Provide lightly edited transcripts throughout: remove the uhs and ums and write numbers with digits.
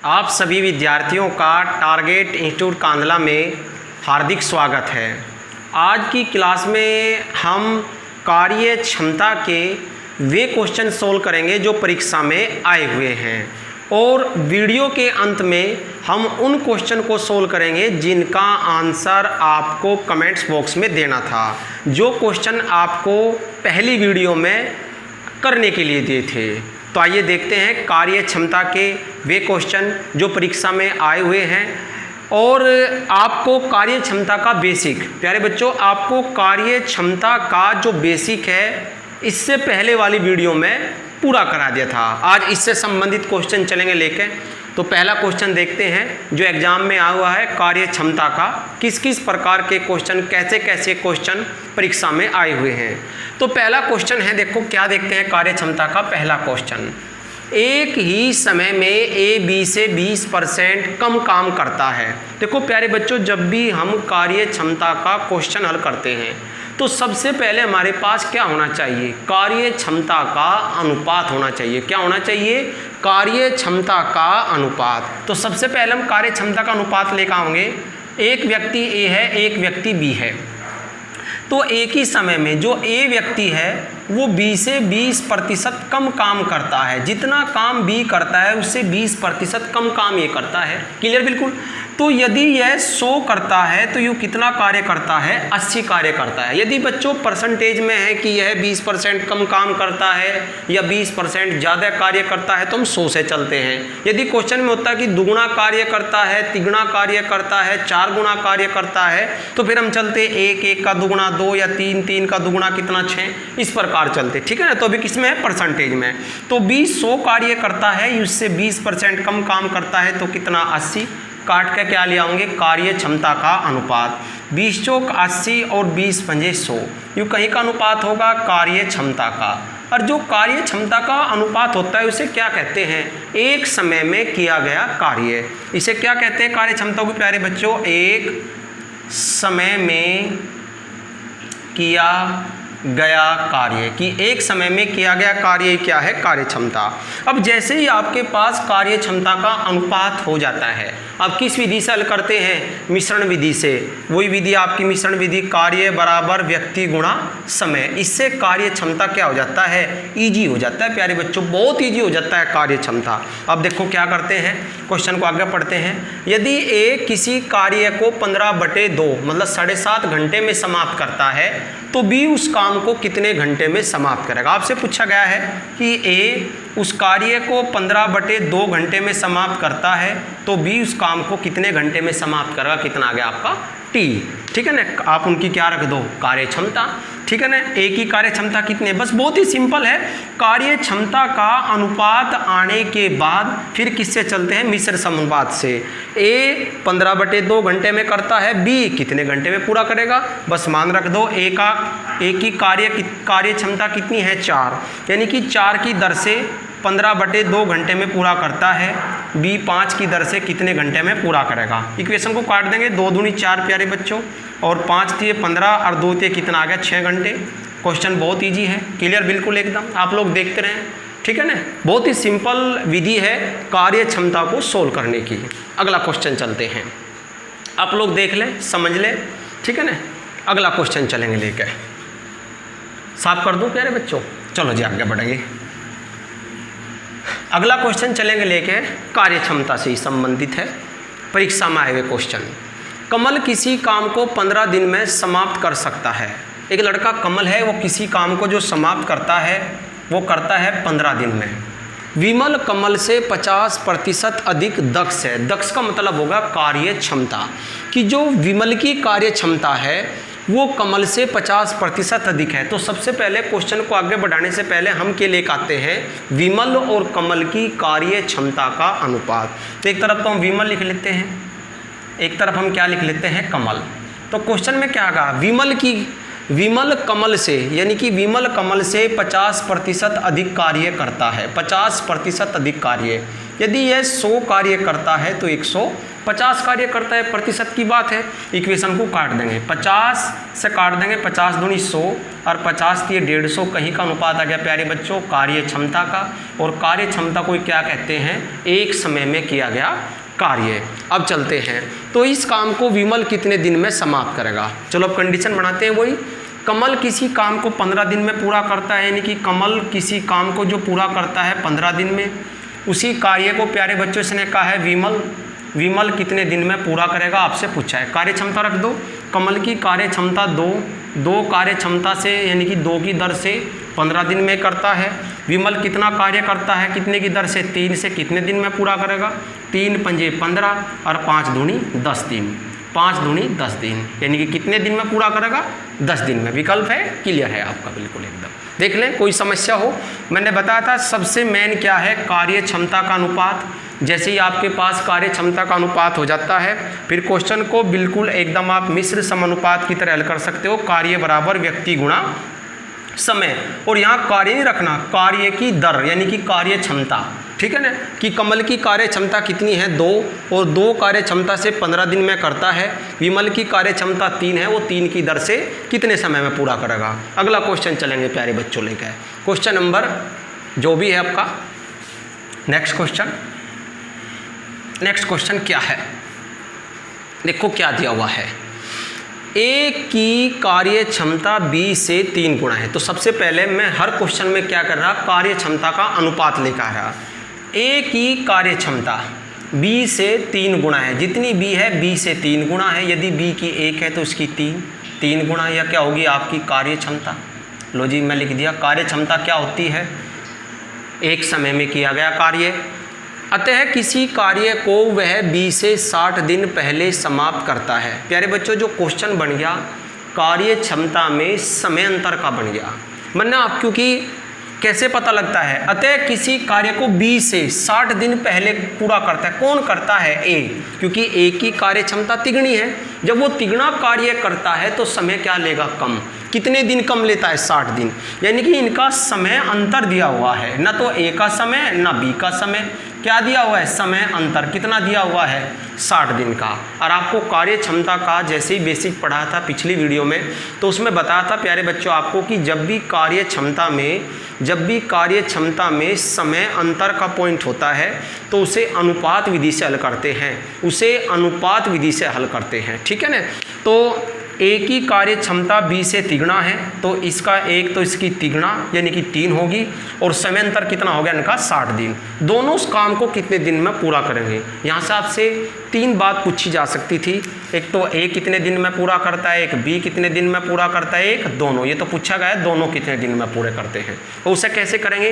आप सभी विद्यार्थियों का टारगेट इंस्टीट्यूट कांधला में हार्दिक स्वागत है। आज की क्लास में हम कार्य क्षमता के वे क्वेश्चन सोल्व करेंगे जो परीक्षा में आए हुए हैं और वीडियो के अंत में हम उन क्वेश्चन को सोल्व करेंगे जिनका आंसर आपको कमेंट्स बॉक्स में देना था, जो क्वेश्चन आपको पहली वीडियो में करने के लिए दिए थे। तो आइए देखते हैं कार्य क्षमता के वे क्वेश्चन जो परीक्षा में आए हुए हैं। और आपको कार्य क्षमता का बेसिक, प्यारे बच्चों, आपको कार्य क्षमता का जो बेसिक है इससे पहले वाली वीडियो में पूरा करा दिया था। आज इससे संबंधित क्वेश्चन चलेंगे लेके। तो पहला क्वेश्चन देखते हैं जो एग्जाम में आया हुआ है, कार्य क्षमता का किस किस प्रकार के क्वेश्चन, कैसे कैसे क्वेश्चन परीक्षा में आए हुए हैं। तो पहला क्वेश्चन है, देखो क्या देखते हैं कार्य क्षमता का पहला क्वेश्चन। एक ही समय में ए बी से 20% कम काम करता है। देखो प्यारे बच्चों, जब भी हम कार्य क्षमता का क्वेश्चन हल करते हैं तो सबसे पहले हमारे पास क्या होना चाहिए, कार्य क्षमता का अनुपात होना चाहिए। क्या होना चाहिए, कार्य क्षमता का अनुपात। तो सबसे पहले हम कार्य क्षमता का अनुपात लेकर आएंगे। एक व्यक्ति ए है, एक व्यक्ति बी है। तो एक ही समय में जो ए व्यक्ति है वो बी से 20% कम काम करता है। जितना काम बी करता है उससे 20% कम काम ये करता है। क्लियर बिल्कुल। तो यदि यह 100 करता है तो ये कितना कार्य करता है, 80 कार्य करता है। यदि बच्चों परसेंटेज में है कि यह 20% कम काम करता है या 20% ज़्यादा कार्य करता है तो हम 100 से चलते हैं। यदि क्वेश्चन में होता है कि दुगुना कार्य करता है, तिगुना कार्य करता है, 4 गुना कार्य करता है, तो फिर हम चलते 1 का दुगुना 2 या 3 का दुगुना कितना 6, इस प्रकार चलते। ठीक है ना। तो अभी किसमें है, परसेंटेज में। तो 100 कार्य करता है, उससे 20% कम काम करता है तो कितना 80। काट के क्या ले आएंगे, कार्य क्षमता का अनुपात। 20 चौक 80 और 20 पंजे 100, ये कहीं का अनुपात होगा, कार्य क्षमता का। और जो कार्य क्षमता का अनुपात होता है उसे क्या कहते हैं, एक समय में किया गया कार्य। इसे क्या कहते हैं कार्य क्षमता को प्यारे बच्चों, एक समय में किया गया कार्य। कि एक समय में किया गया कार्य क्या है, कार्य क्षमता। अब जैसे ही आपके पास कार्य क्षमता का अनुपात हो जाता है, अब किस विधि से हल करते हैं, मिश्रण विधि से। वही विधि आपकी मिश्रण विधि, कार्य बराबर व्यक्ति गुणा समय। इससे कार्य क्षमता क्या हो जाता है, ईजी हो जाता है प्यारे बच्चों, बहुत ईजी हो जाता है कार्य क्षमता। अब देखो क्या करते हैं, क्वेश्चन को आगे पढ़ते हैं। यदि ए किसी कार्य को 15/2 मतलब 7.5 घंटे में समाप्त करता है तो बी उस काम को कितने घंटे में समाप्त करेगा। आपसे पूछा गया है कि ए उस कार्य को 15/2 घंटे में समाप्त करता है तो बी उस काम को कितने घंटे में समाप्त करेगा। कितना आ गया आपका, टी। ठीक है ना। आप उनकी क्या रख दो, कार्य क्षमता। ठीक है ना। ए की कार्य क्षमता कितनी है, बस बहुत ही सिंपल है। कार्य क्षमता का अनुपात आने के बाद फिर किससे चलते हैं, मिश्र समानुपात से। ए 15/2 घंटे में करता है, बी कितने घंटे में पूरा करेगा, बस मान रख दो। ए की कार्य क्षमता कितनी है, 4, यानी कि 4 की दर से 15/2 घंटे में पूरा करता है। बी 5 की दर से कितने घंटे में पूरा करेगा। इक्वेशन को काट देंगे, 2 दूनी 4 प्यारे बच्चों, और 5 थी 15 और 2 थे कितना आ गया, 6 घंटे। क्वेश्चन बहुत इजी है, क्लियर बिल्कुल एकदम। आप लोग देखते रहें। ठीक है ना। बहुत ही सिंपल विधि है कार्य क्षमता को सोल्व करने की। अगला क्वेश्चन चलते हैं, आप लोग देख लें, समझ लें। ठीक है ना। अगला क्वेश्चन चलेंगे लेके, साफ कर दूं प्यारे बच्चों। चलो जी आगे बढ़ेंगे। अगला क्वेश्चन चलेंगे लेके, कार्य क्षमता से ही संबंधित है, परीक्षा में आए हुए क्वेश्चन। कमल किसी काम को 15 दिन में समाप्त कर सकता है। एक लड़का कमल है, वो किसी काम को जो समाप्त करता है वो करता है 15 दिन में। विमल कमल से 50% अधिक दक्ष है। दक्ष का मतलब होगा कार्य क्षमता, कि जो विमल की कार्य क्षमता है वो कमल से 50% अधिक है। तो सबसे पहले क्वेश्चन को आगे बढ़ाने से पहले हम क्या लेकर आते हैं, विमल और कमल की कार्य क्षमता का अनुपात। तो एक तरफ तो हम विमल लिख लेते हैं, एक तरफ हम क्या लिख लेते हैं, कमल। तो क्वेश्चन में क्या कहा, विमल कमल से, यानी कि विमल कमल से 50% अधिक कार्य करता है। 50% अधिक कार्य, यदि यह 100 कार्य करता है तो 100 50 कार्य करता है, प्रतिशत की बात है। इक्वेशन को काट देंगे, 50 से काट देंगे, 50 दूनी 100 और 50 दिए 150, कहीं का अनुपात आ गया प्यारे बच्चों कार्य क्षमता का। और कार्य क्षमता को क्या कहते हैं, एक समय में किया गया कार्य। अब चलते हैं, तो इस काम को विमल कितने दिन में समाप्त करेगा। चलो अब कंडीशन बनाते हैं वही। कमल किसी काम को 15 दिन में पूरा करता है, यानी कि कमल किसी काम को जो पूरा करता है 15 दिन में, उसी कार्य को प्यारे बच्चों इसने कहा है विमल कितने दिन में पूरा करेगा, आपसे पूछा है। कार्य क्षमता रख दो, कमल की कार्य क्षमता 2 कार्य क्षमता से यानी कि 2 की दर से 15 दिन में करता है। विमल कितना कार्य करता है, कितने की दर से, 3 से कितने दिन में पूरा करेगा, 3 पंजे 15 और 5 दूनी 10 दिन, 5 दूनी 10 दिन, यानी कि कितने दिन में पूरा करेगा, 10 दिन में। विकल्प है, क्लियर है आपका बिल्कुल एकदम। देख लें कोई समस्या हो। मैंने बताया था सबसे मेन क्या है, कार्य क्षमता का अनुपात। जैसे ही आपके पास कार्य क्षमता का अनुपात हो जाता है, फिर क्वेश्चन को बिल्कुल एकदम आप मिश्र समानुपात की तरह हल कर सकते हो। कार्य बराबर व्यक्ति गुणा समय, और यहाँ कार्य नहीं रखना, कार्य की दर यानी कि कार्य क्षमता, ठीक है ना, कि कमल की कार्य क्षमता कितनी है 2, और 2 कार्य क्षमता से 15 दिन में करता है। विमल की कार्य क्षमता 3 है, वो 3 की दर से कितने समय में पूरा करेगा। अगला क्वेश्चन चलेंगे प्यारे बच्चों लेकर, क्वेश्चन नंबर जो भी है आपका नेक्स्ट क्वेश्चन क्या है, देखो क्या दिया हुआ है। ए की कार्य क्षमता बी से 3 गुना है। तो सबसे पहले मैं हर क्वेश्चन में क्या कर रहा, कार्य क्षमता का अनुपात लेकर आ रहा। ए की कार्य क्षमता बी से 3 गुना है, जितनी बी है बी से 3 गुना है। यदि बी की 1 है तो उसकी 3 गुना, या क्या होगी आपकी कार्य क्षमता। लो जी मैं लिख दिया, कार्य क्षमता क्या होती है, एक समय में किया गया कार्य। अतः किसी कार्य को वह 20 से 60 दिन पहले समाप्त करता है। प्यारे बच्चों जो क्वेश्चन बन गया कार्य क्षमता में समय अंतर का बन गया, वरना आप क्योंकि कैसे पता लगता है, अतः किसी कार्य को 20 से 60 दिन पहले पूरा करता है। कौन करता है, ए, क्योंकि ए की कार्य क्षमता तिगुनी है। जब वो तिगुना कार्य करता है तो समय क्या लेगा, कम। कितने दिन कम लेता है, 60 दिन, यानी कि इनका समय अंतर दिया हुआ है, ना तो ए का समय ना बी का समय, क्या दिया हुआ है, समय अंतर कितना दिया हुआ है, 60 दिन का। और आपको कार्य क्षमता का जैसे ही बेसिक पढ़ा था पिछली वीडियो में, तो उसमें बताया था प्यारे बच्चों आपको कि जब भी कार्य क्षमता में समय अंतर का पॉइंट होता है तो उसे अनुपात विधि से हल करते हैं, ठीक है ना। तो ए की कार्य क्षमता बी से तिगुना है, तो इसका 1 तो इसकी तिगुना यानी कि 3 होगी, और समय अंतर कितना हो गया इनका, 60 दिन। दोनों उस काम को कितने दिन में पूरा करेंगे। यहाँ से आपसे 3 बात पूछी जा सकती थी, एक तो ए कितने दिन में पूरा करता है, एक बी कितने दिन में पूरा करता है, एक दोनों। ये तो पूछा गया है दोनों कितने दिन में पूरे करते हैं। तो उसे कैसे करेंगे,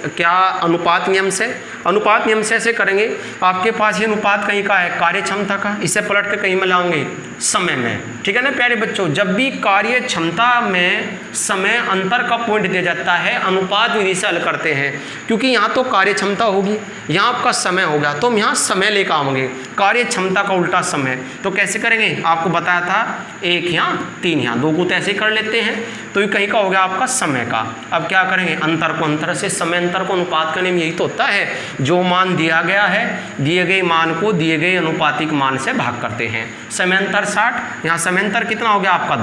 क्या अनुपात नियम से ऐसे करेंगे। आपके पास ये अनुपात कहीं का है, कार्य क्षमता का, इसे पलट के कहीं में लाएंगे समय में, ठीक है ना प्यारे बच्चों। जब भी कार्य क्षमता में समय अंतर का पॉइंट दिया जाता है, अनुपात विधि से हल करते हैं, क्योंकि यहाँ तो कार्य क्षमता होगी, यहाँ आपका समय होगा, तो हम यहाँ समय लेकर आएंगे, कार्य क्षमता का उल्टा समय। तो कैसे करेंगे, आपको बताया था 1 यहाँ 3 यहाँ, 2 को तो ऐसे ही कर लेते हैं, तो ये कहीं का हो गया आपका समय का। अब क्या करेंगे, अंतर को अंतर से, समय अंतर को अनुपात करने में यही तो होता है, जो मान दिया गया है दिए गए मान को दिए गए अनुपातिक मान से भाग करते हैं। समय अंतर 60, यहाँ समय अंतर कितना हो गया आपका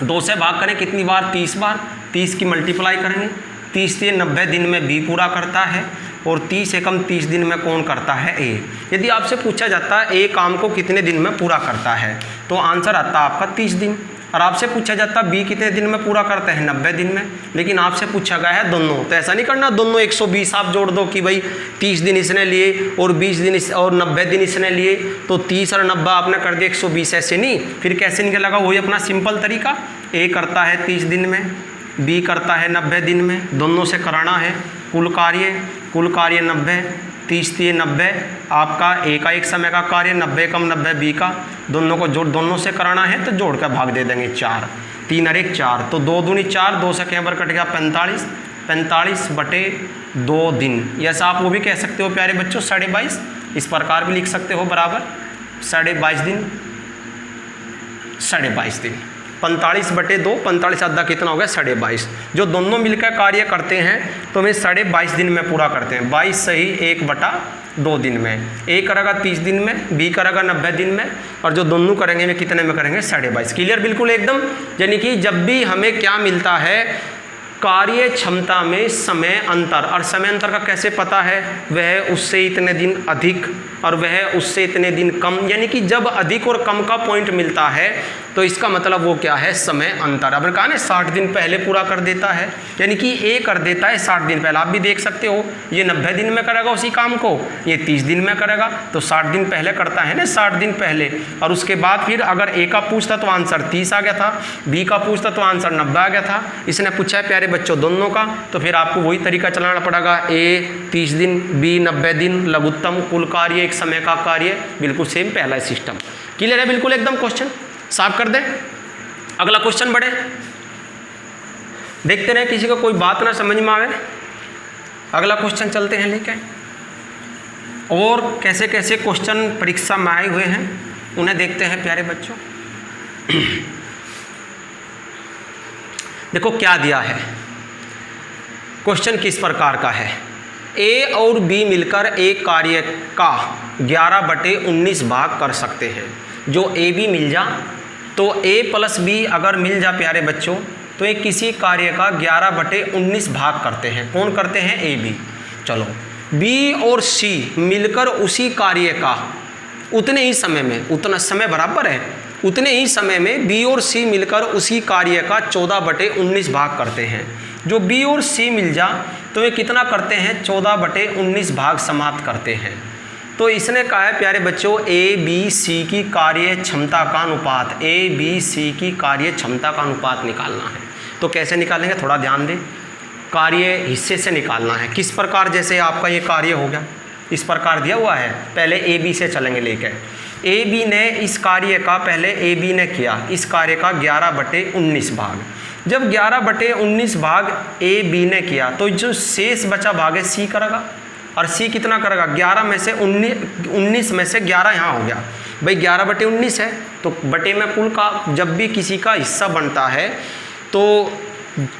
2 से भाग करें कितनी बार, 30 बार, 30 की मल्टीप्लाई करेंगे, 30 से 90 दिन में बी पूरा करता है, और 30 एकम 30 दिन में कौन करता है, ए। यदि आपसे पूछा जाता है ए काम को कितने दिन में पूरा करता है, तो आंसर आता है आपका 30 दिन। और आपसे पूछा जाता है बी कितने दिन में पूरा करता है, 90 दिन में, लेकिन आपसे पूछा गया है दोनों, तो ऐसा नहीं करना दोनों 120 आप जोड़ दो कि भाई 30 दिन इसने लिए और 20 दिन और 90 दिन इसने लिए, तो 30 और 90 आपने कर दिया 120, ऐसे नहीं। फिर कैसे निकलेगा, वही अपना सिंपल तरीका, ए करता है 30 दिन में, बी करता है 90 दिन में, दोनों से कराना है कुल कार्य 90, 30 से 90 आपका ए का एक समय का कार्य, 90 कम 90 बी का, दोनों को जोड़, दोनों से कराना है तो जोड़ कर भाग दे देंगे 4, 3 और 1 4, तो 2 दूनी 4, 2 से कैबर कट गया 45/2 दिन। यस आप वो भी कह सकते हो प्यारे बच्चों 22.5, इस प्रकार भी लिख सकते हो बराबर 22.5 दिन, 22.5 दिन, 45/2, 45 आधा कितना हो गया 22.5। जो दोनों मिलकर कार्य करते हैं तो वे 22.5 दिन में पूरा करते हैं, 22 सही 1/8, 2 दिन में, ए करेगा 30 दिन में, बी करेगा 90 दिन में, और जो दोनों करेंगे वे कितने में करेंगे 22.5। क्लियर बिल्कुल एकदम। यानी कि जब भी हमें क्या मिलता है, कार्य क्षमता में समय अंतर, और समय अंतर का कैसे पता है, वह उससे इतने दिन अधिक और वह उससे इतने दिन कम, यानी कि जब अधिक और कम का पॉइंट मिलता है तो इसका मतलब वो क्या है, समय अंतर। आपने कहा ना 60 दिन पहले पूरा कर देता है, यानी कि ए कर देता है 60 दिन पहले। आप भी देख सकते हो ये 90 दिन में करेगा उसी काम को, ये 30 दिन में करेगा, तो 60 दिन पहले करता है ना, 60 दिन पहले। और उसके बाद फिर अगर ए का पूछता तो आंसर 30 आ गया था, बी का पूछता तो आंसर 90 आ गया था। इसने पूछा है प्यारे बच्चों दोनों का, तो फिर आपको वही तरीका चलाना पड़ेगा, ए 30 दिन, बी 90 दिन, लघुत्तम कुल कार्य एक समय का कार्य, बिल्कुल सेम पहला सिस्टम। क्लियर है बिल्कुल एकदम। क्वेश्चन साफ कर दें, अगला क्वेश्चन बढ़े, देखते रहे किसी को कोई बात ना समझ में आवे। अगला क्वेश्चन चलते हैं लेके, और कैसे कैसे क्वेश्चन परीक्षा में आए हुए हैं उन्हें देखते हैं प्यारे बच्चों। देखो क्या दिया है, क्वेश्चन किस प्रकार का है, ए और बी मिलकर एक कार्य का 11/19 भाग कर सकते हैं। जो ए बी मिल जा, तो ए प्लस बी अगर मिल जा प्यारे बच्चों, तो ये किसी कार्य का 11/19 भाग करते हैं। कौन करते हैं, ए बी। चलो बी और सी मिलकर उसी कार्य का उतने ही समय में, उतना समय बराबर है, उतने ही समय में बी और सी मिलकर उसी कार्य का 14/19 भाग करते हैं। जो बी और सी मिल जा तो वे कितना करते हैं, 14/19 भाग समाप्त करते हैं। तो इसने कहा है प्यारे बच्चों, ए बी सी की कार्य क्षमता का अनुपात, ए बी सी की कार्य क्षमता का अनुपात निकालना है। तो कैसे निकालेंगे, थोड़ा ध्यान दें, कार्य हिस्से से निकालना है। किस प्रकार, जैसे आपका ये कार्य हो गया, इस प्रकार दिया हुआ है, पहले ए बी से चलेंगे लेके। ए बी ने इस कार्य का, पहले ए बी ने किया इस कार्य का 11/19 भाग। जब 11/19 भाग ए बी ने किया, तो जो शेष बचा भाग है सी करेगा, और सी कितना करेगा, 11 में से 19 में से 11 यहाँ हो गया भाई, 11/19 है, तो बटे में कुल का, जब भी किसी का हिस्सा बनता है तो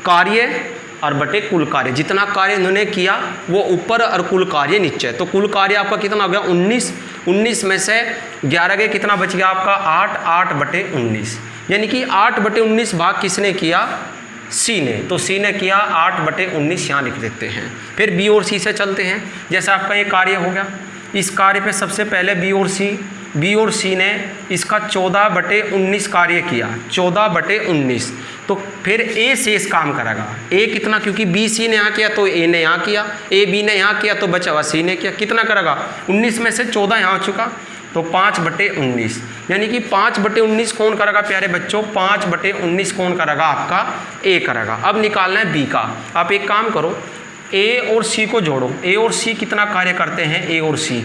कार्य और बटे कुल कार्य, जितना कार्य इन्होंने किया वो ऊपर और कुल कार्य नीचे। तो कुल कार्य आपका कितना हो गया, 19 में से 11 के कितना बच गया आपका, 8/19, यानी कि 8/19 भाग किसने किया, सी ने। तो सी ने किया 8/19, यहाँ लिख देते हैं। फिर बी और सी से चलते हैं, जैसे आपका ये कार्य हो गया, इस कार्य पे सबसे पहले बी और सी ने इसका 14/19 कार्य किया, 14/19। तो फिर ए शेष काम करेगा, ए कितना, क्योंकि बी सी ने यहाँ किया तो ए ने यहाँ किया, ए बी ने यहाँ किया तो बचा हुआ सी ने किया, कितना करेगा, 19 में से 14 यहाँ हो चुका, तो 5/19, यानी कि 5/19 कौन करेगा प्यारे बच्चों, 5/19 कौन करेगा, आपका ए करेगा। अब निकालना है बी का। आप एक काम करो, ए और सी को जोड़ो, ए और सी कितना कार्य करते हैं, ए और सी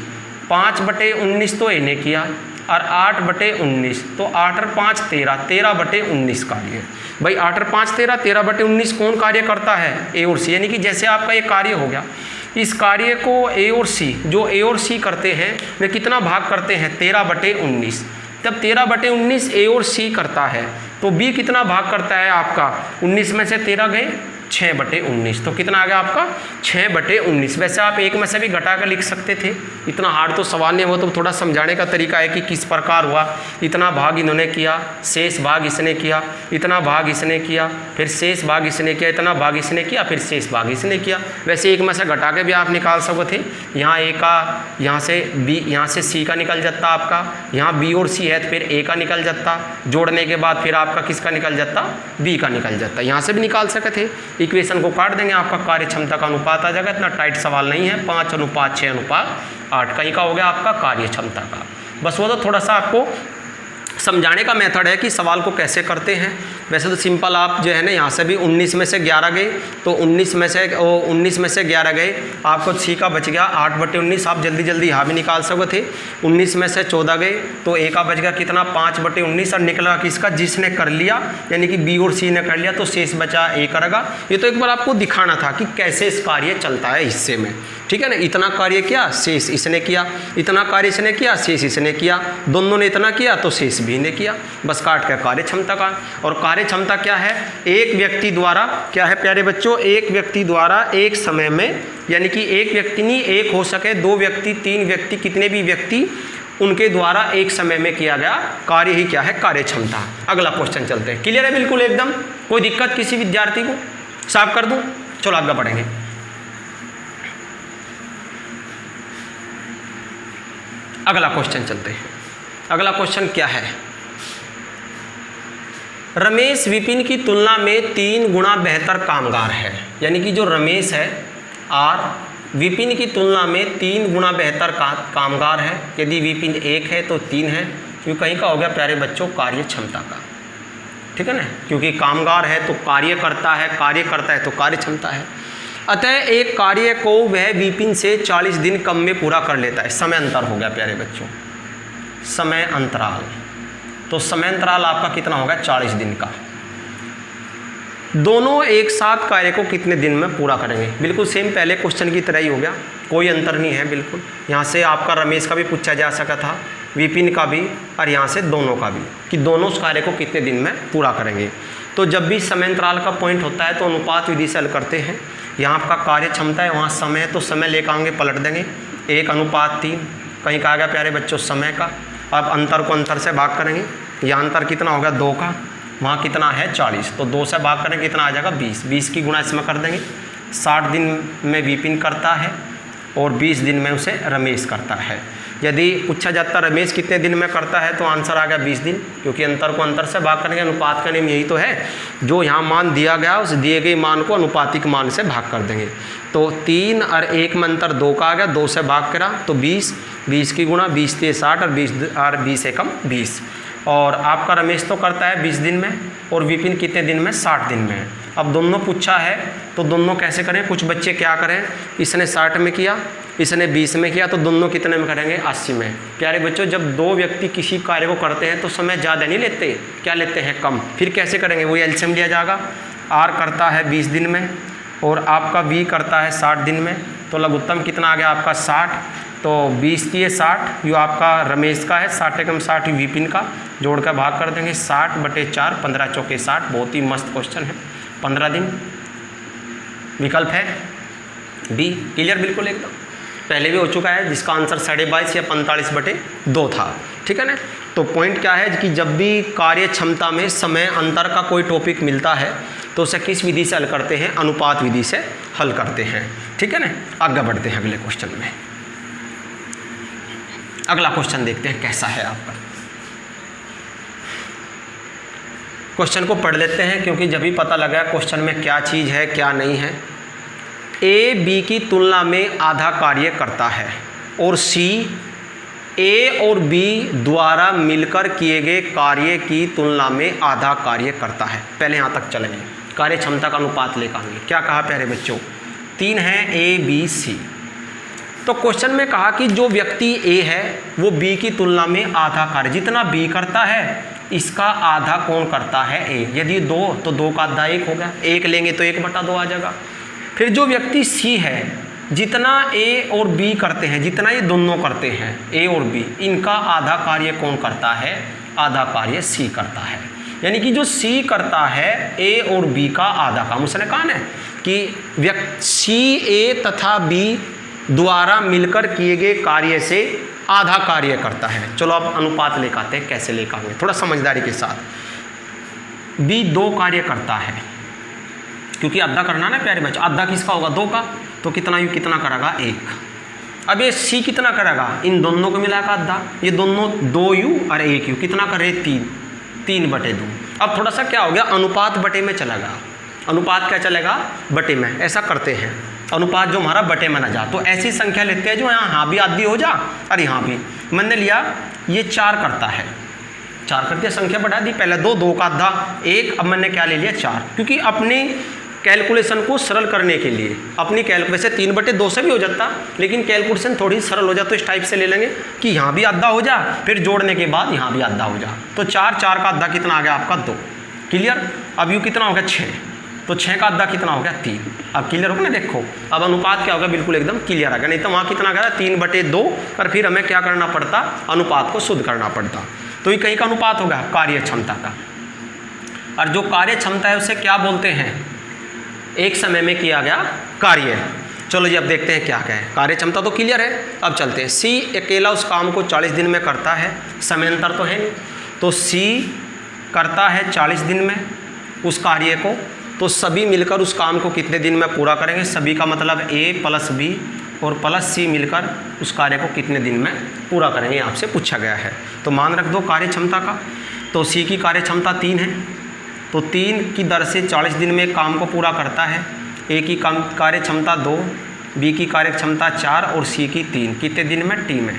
5/19 तो ए ने किया, और 8/19, तो 8 और 5 13, 13/19 कार्य। भाई 8 और 5 13, 13/19 कौन कार्य करता है, ए और सी। यानी कि जैसे आपका ये कार्य हो गया, इस कार्य को ए और सी, जो ए और सी करते हैं वे कितना भाग करते हैं, 13/19। तब 13/19 ए और सी करता है, तो बी कितना भाग करता है आपका, 19 में से 13 गए, 6/19, तो कितना आ गया आपका 6/19। वैसे आप एक में से भी घटा कर लिख सकते थे, इतना हार्ड तो सवाल नहीं, वो तो थोड़ा समझाने का तरीका है कि किस प्रकार हुआ। इतना भाग इन्होंने किया, शेष भाग इसने किया, इतना भाग इसने किया, फिर शेष भाग इसने किया, इतना भाग इसने किया, फिर शेष भाग इसने किया। वैसे एक में से घटा के भी आप निकाल सकते थे, यहाँ ए का, यहाँ से बी, यहाँ से सी का निकल जाता आपका, यहाँ बी और सी है तो फिर ए का निकल जाता, जोड़ने के बाद फिर आपका किसका निकल जाता, बी का निकल जाता, यहाँ से भी निकाल सकते थे। इक्वेशन को काट देंगे, आपका कार्य क्षमता का अनुपात आ जाएगा। इतना टाइट सवाल नहीं है, 5:6:8 कहीं का हो गया आपका कार्य क्षमता का। बस वो तो थोड़ा सा आपको समझाने का मेथड है कि सवाल को कैसे करते हैं। वैसे तो सिंपल आप जो है ना, यहाँ से भी 19 में से 11 गए, तो 19 में से 11 गए, आपको सी का बच गया 8/19। आप जल्दी जल्दी यहाँ भी निकाल सकते थे। 19 में से 14 गए, तो ए का बच गया कितना, 5/19, और निकला किसका, जिसने कर लिया, यानी कि बी और सी ने कर लिया, तो शेष बचा ए करेगा। ये तो एक बार आपको दिखाना था कि कैसे इस कार्य चलता है हिस्से में, ठीक है ना। इतना कार्य किया, शेष इसने किया, इतना कार्य इसने किया, शेष इसने किया, दोनों ने इतना किया तो शेष भी ने किया। बस काट कर कार्य क्षमता का, और कार्य कार्य क्षमता क्या है, एक व्यक्ति द्वारा, क्या है प्यारे बच्चों, एक व्यक्ति द्वारा एक समय में, यानी कि एक व्यक्ति नहीं, एक हो सके, 2 व्यक्ति, 3 व्यक्ति, कितने भी व्यक्ति उनके द्वारा एक समय में किया गया कार्य ही क्या है, कार्य क्षमता। अगला क्वेश्चन चलते हैं। क्लियर है बिल्कुल एकदम, कोई दिक्कत किसी विद्यार्थी को, साफ कर दूं? चलो आगे बढ़ेंगे। अगला क्वेश्चन चलते हैं। अगला क्वेश्चन क्या है, रमेश विपिन की तुलना में 3 गुना बेहतर कामगार है। यानी कि जो रमेश है और विपिन की तुलना में 3 गुना बेहतर कामगार है। यदि विपिन 1 है तो 3 है, क्योंकि कहीं का हो गया प्यारे बच्चों कार्य क्षमता का, ठीक है ना, क्योंकि कामगार है तो कार्य करता है, कार्य करता है तो कार्य क्षमता है। अतः एक कार्य को वह विपिन से 40 दिन कम में पूरा कर लेता है। समय अंतर हो गया प्यारे बच्चों, समय अंतराल, तो समय अंतराल आपका कितना होगा, 40 दिन का। दोनों एक साथ कार्य को कितने दिन में पूरा करेंगे? बिल्कुल सेम पहले क्वेश्चन की तरह ही हो गया, कोई अंतर नहीं है बिल्कुल। यहाँ से आपका रमेश का भी पूछा जा सका था, विपिन का भी, और यहाँ से दोनों का भी, कि दोनों उस कार्य को कितने दिन में पूरा करेंगे। तो जब भी समय अंतराल का पॉइंट होता है तो अनुपात विधि से हल करते हैं। यहाँ आपका कार्य क्षमता है, वहाँ समय है, तो समय लेकर आएंगे, पलट देंगे 1:3। कहीं कहा गया प्यारे बच्चों समय का, अब अंतर को अंतर से भाग करेंगे, यहाँ अंतर कितना होगा 2 का, वहाँ कितना है 40, तो 2 से भाग करेंगे कितना आ जाएगा 20। 20 की गुणा इसमें कर देंगे। 60 दिन में विपिन करता है और 20 दिन में उसे रमेश करता है। यदि पूछा जाता रमेश कितने दिन में करता है तो आंसर आ गया 20 दिन, क्योंकि अंतर को अंतर से भाग करेंगे। अनुपात का नियम यही तो है, जो यहाँ मान दिया गया उस दिए गए मान को अनुपातिक मान से भाग कर देंगे। तो 3 और 1 में अंतर 2 का आ गया, 2 से भाग करा तो 20, 20 की गुणा 20 × 60 और 20 एकम 20। और आपका रमेश तो करता है 20 दिन में और विपिन कितने दिन में, 60 दिन में। अब दोनों पूछा है तो दोनों कैसे करें, कुछ बच्चे क्या करें, इसने 60 में किया, इसने 20 में किया, तो दोनों कितने में करेंगे, 80 में। प्यारे बच्चों, जब 2 व्यक्ति किसी कार्य को करते हैं तो समय ज़्यादा नहीं लेते, क्या लेते हैं, कम। फिर कैसे करेंगे, वही एलसीएम लिया जाएगा। आर करता है 20 दिन में और आपका वी करता है 60 दिन में, तो लघुत्तम कितना आ गया आपका 60। तो 20 की है 60, जो आपका रमेश का है, 60 एकम 60 विपिन का, जोड़ कर भाग कर देंगे 60/4, 15 चौके 60। बहुत ही मस्त क्वेश्चन है। 15 दिन विकल्प है बी। क्लियर बिल्कुल एकदम, पहले भी हो चुका है, जिसका आंसर 22.5 या 45/2 था, ठीक है ना। तो पॉइंट क्या है कि जब भी कार्य क्षमता में समय अंतर का कोई टॉपिक मिलता है तो उसे किस विधि से हल करते हैं, अनुपात विधि से हल करते हैं, ठीक है ना। आगे बढ़ते हैं अगले क्वेश्चन में। अगला क्वेश्चन देखते हैं कैसा है आपका। क्वेश्चन को पढ़ लेते हैं, क्योंकि जब भी पता लगा क्वेश्चन में क्या चीज़ है क्या नहीं है। ए बी की तुलना में आधा कार्य करता है और सी ए और बी द्वारा मिलकर किए गए कार्य की तुलना में आधा कार्य करता है। पहले यहाँ तक चलेंगे, कार्य क्षमता का अनुपात लेकर आएंगे। क्या कहा प्यारे बच्चों, 3 है ए बी सी। तो क्वेश्चन में कहा कि जो व्यक्ति ए है वो बी की तुलना में आधा कार्य, जितना बी करता है इसका आधा कौन करता है, ए। यदि 2 तो 2 का आधा 1 हो गया, 1 लेंगे तो 1/2 आ जाएगा। फिर जो व्यक्ति सी है, जितना ए और बी करते हैं, जितना ये दोनों करते हैं ए और बी, इनका आधा कार्य कौन करता है, आधा कार्य सी करता है। यानी कि जो सी करता है ए और बी का आधा काम, उसने कहा ना कि सी ए तथा बी द्वारा मिलकर किए गए कार्य से आधा कार्य करता है। चलो अब अनुपात लेकर आते हैं, कैसे लेकर आएंगे थोड़ा समझदारी के साथ। बी 2 कार्य करता है, क्योंकि आधा करना ना प्यारे बच्चे, आधा किसका होगा 2 का, तो कितना यू कितना करेगा 1। अब ये सी कितना करेगा, इन दोनों को मिलाकर आधा, ये दोनों 2u और 1u कितना करे 3/2। अब थोड़ा सा क्या हो गया, अनुपात बटे में चलेगा। अनुपात क्या चलेगा, बटे में। ऐसा करते हैं, अनुपात जो हमारा बटे में ना जा, तो ऐसी संख्या लेते हैं जो यहाँ भी आधी हो जा और यहाँ भी। मैंने लिया ये 4 करता है, 4 करके संख्या बढ़ा दी, पहले 2 का आधा 1, अब मैंने क्या ले लिया 4, क्योंकि अपनी कैलकुलेशन को सरल करने के लिए, अपनी कैलकुलेशन 3/2 से भी हो जाता, लेकिन कैलकुलेशन थोड़ी सरल हो जाए तो इस टाइप से ले लेंगे कि यहाँ भी आधा हो जा, फिर जोड़ने के बाद यहाँ भी आधा हो जा। तो 4 का आधा कितना आ गया आपका 2। क्लियर। अब यू कितना हो गया 6, तो 6 का आधा कितना हो गया 3। अब क्लियर हो गया ना, देखो अब अनुपात क्या होगा, बिल्कुल एकदम क्लियर आ गया। नहीं तो वहाँ कितना गया 3/2, और फिर हमें क्या करना पड़ता, अनुपात को शुद्ध करना पड़ता। तो ये कहीं का अनुपात होगा कार्य क्षमता का। और जो कार्य क्षमता है उसे क्या बोलते हैं? एक समय में किया गया कार्य। चलो जी अब देखते हैं क्या क्या है। कार्य क्षमता तो क्लियर है। अब चलते हैं। सी अकेला उस काम को 40 दिन में करता है, समय अंतर तो है नहीं, तो सी करता है 40 दिन में उस कार्य को, तो सभी मिलकर उस काम को कितने दिन में पूरा करेंगे? सभी का मतलब ए प्लस बी और प्लस सी मिलकर उस कार्य को कितने दिन में पूरा करेंगे, आपसे पूछा गया है। तो मान रख दो कार्य क्षमता का, तो सी की कार्य क्षमता 3 है, तो 3 की दर से 40 दिन में काम को पूरा करता है। ए की कार्य क्षमता 2, बी की कार्य क्षमता 4 और सी की 3, कितने दिन में? टी में।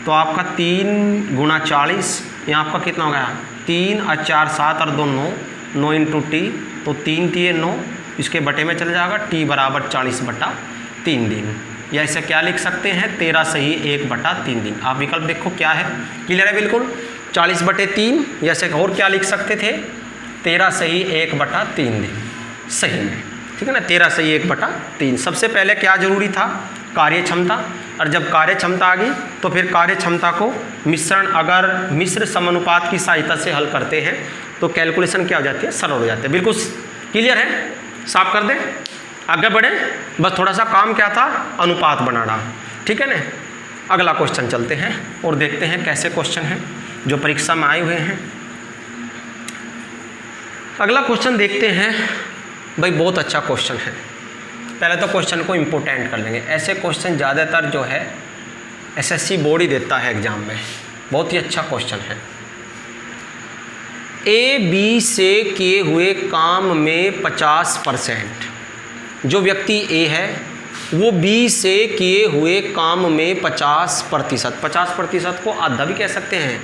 तो आपका 3 गुणा 40, यहाँ आपका कितना हो गया? 3 और 4 7 और 2 9, 9 इंटू टी, तो 3 × 9, इसके बटे में चल जाएगा, टी बराबर 40/3 दिन। या इसे क्या लिख सकते हैं? 13 सही 1/3 दिन। आप विकल्प देखो क्या है, क्लियर है बिल्कुल। 40/3 या इसे और क्या लिख सकते थे? 13 सही 1/3 दिन सही में, ठीक है ना। 13 सही 1/3। सबसे पहले क्या जरूरी था? कार्य क्षमता। और जब कार्य क्षमता आ गई तो फिर कार्य क्षमता को अगर मिश्र समानुपात की सहायता से हल करते हैं तो कैलकुलेशन क्या हो जाती है? सरल हो जाती है। बिल्कुल क्लियर है, साफ कर दें, आगे बढ़े। बस थोड़ा सा काम क्या था? अनुपात बनाना, ठीक है ना। अगला क्वेश्चन चलते हैं और देखते हैं कैसे क्वेश्चन हैं जो परीक्षा में आए हुए हैं। अगला क्वेश्चन देखते हैं भाई, बहुत अच्छा क्वेश्चन है। पहले तो क्वेश्चन को इम्पोर्टेंट कर लेंगे। ऐसे क्वेश्चन ज़्यादातर जो है एसएससी बोर्ड ही देता है एग्जाम में। बहुत ही अच्छा क्वेश्चन है। ए बी से किए हुए काम में 50%, जो व्यक्ति ए है वो बी से किए हुए काम में 50%, 50% को आधा भी कह सकते हैं,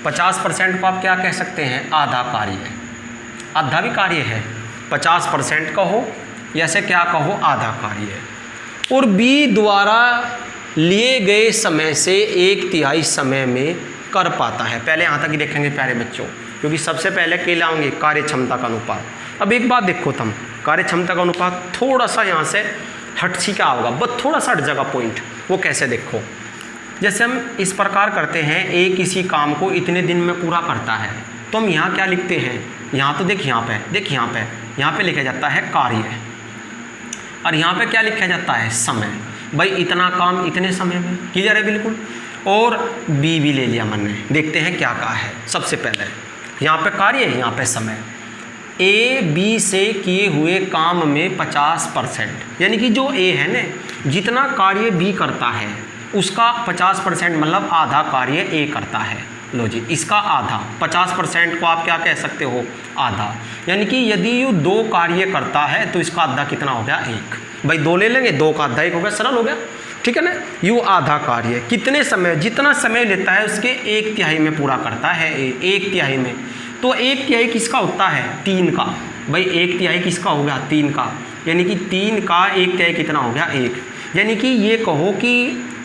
50% को आप क्या कह सकते हैं? आधा कार्य, आधा भी कार्य है। 50% कहो या से क्या कहो? आधा कार्य। और बी द्वारा लिए गए समय से 1/3 समय में कर पाता है। पहले यहाँ तक ही देखेंगे प्यारे बच्चों, क्योंकि सबसे पहले के लाओगे कार्य क्षमता का अनुपात। अब एक बात देखो तुम, कार्य क्षमता का अनुपात थोड़ा सा यहाँ से हट का होगा, बस थोड़ा सा हट जाएगा पॉइंट। वो कैसे देखो, जैसे हम इस प्रकार करते हैं, ए किसी काम को इतने दिन में पूरा करता है, तो हम यहाँ क्या लिखते हैं? यहाँ तो देख यहाँ पे लिखा जाता है कार्य, और यहाँ पे क्या लिखा जाता है? समय। भाई इतना काम इतने समय में, क्लियर है बिल्कुल। और बी भी ले लिया मैंने, देखते हैं क्या कहा है। सबसे पहले यहाँ पे कार्य है, यहाँ पे समय। ए बी से किए हुए काम में 50%, यानी कि जो ए है ना, जितना कार्य बी करता है उसका 50% मतलब आधा कार्य ए करता है। लो जी, इसका आधा, 50% को आप क्या कह सकते हो? आधा। यानी कि यदि ये 2 कार्य करता है तो इसका आधा कितना हो गया? 1। भाई 2 ले लेंगे, 2 का आधा 1 हो गया, सरल हो गया, ठीक है ना। यू आधा कार्य कितने समय, जितना समय लेता है उसके 1/3 में पूरा करता है। 1/3 में, तो 1/3 किसका होता है? 3 का। भाई 1/3 किसका हो गया? 3 का। यानी कि 3 का 1/3 कितना हो गया? 1। यानी कि ये कहो कि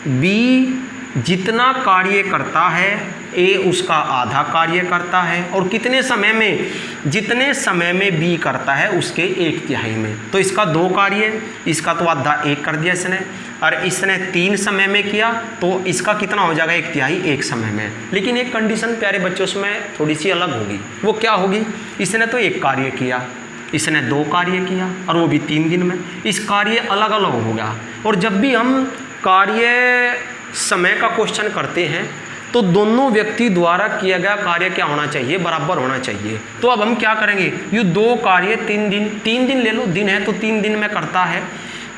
बी जितना कार्य करता है ए उसका आधा कार्य करता है, और कितने समय में? जितने समय में बी करता है उसके 1/3 में। तो इसका 2 कार्य, इसका तो आधा 1 कर दिया इसने, और इसने 3 समय में किया तो इसका कितना हो जाएगा? 1/3 1 समय में। लेकिन एक कंडीशन प्यारे बच्चों उसमें थोड़ी सी अलग होगी। वो क्या होगी? इसने तो 1 कार्य किया, इसने 2 कार्य किया, और वो भी 3 दिन में। इस कार्य अलग अलग हो गया। और जब भी हम कार्य समय का क्वेश्चन करते हैं तो दोनों व्यक्ति द्वारा किया गया कार्य क्या होना चाहिए? बराबर होना चाहिए। तो अब हम क्या करेंगे? ये 2 कार्य 3 दिन ले लो, दिन है तो 3 दिन में करता है,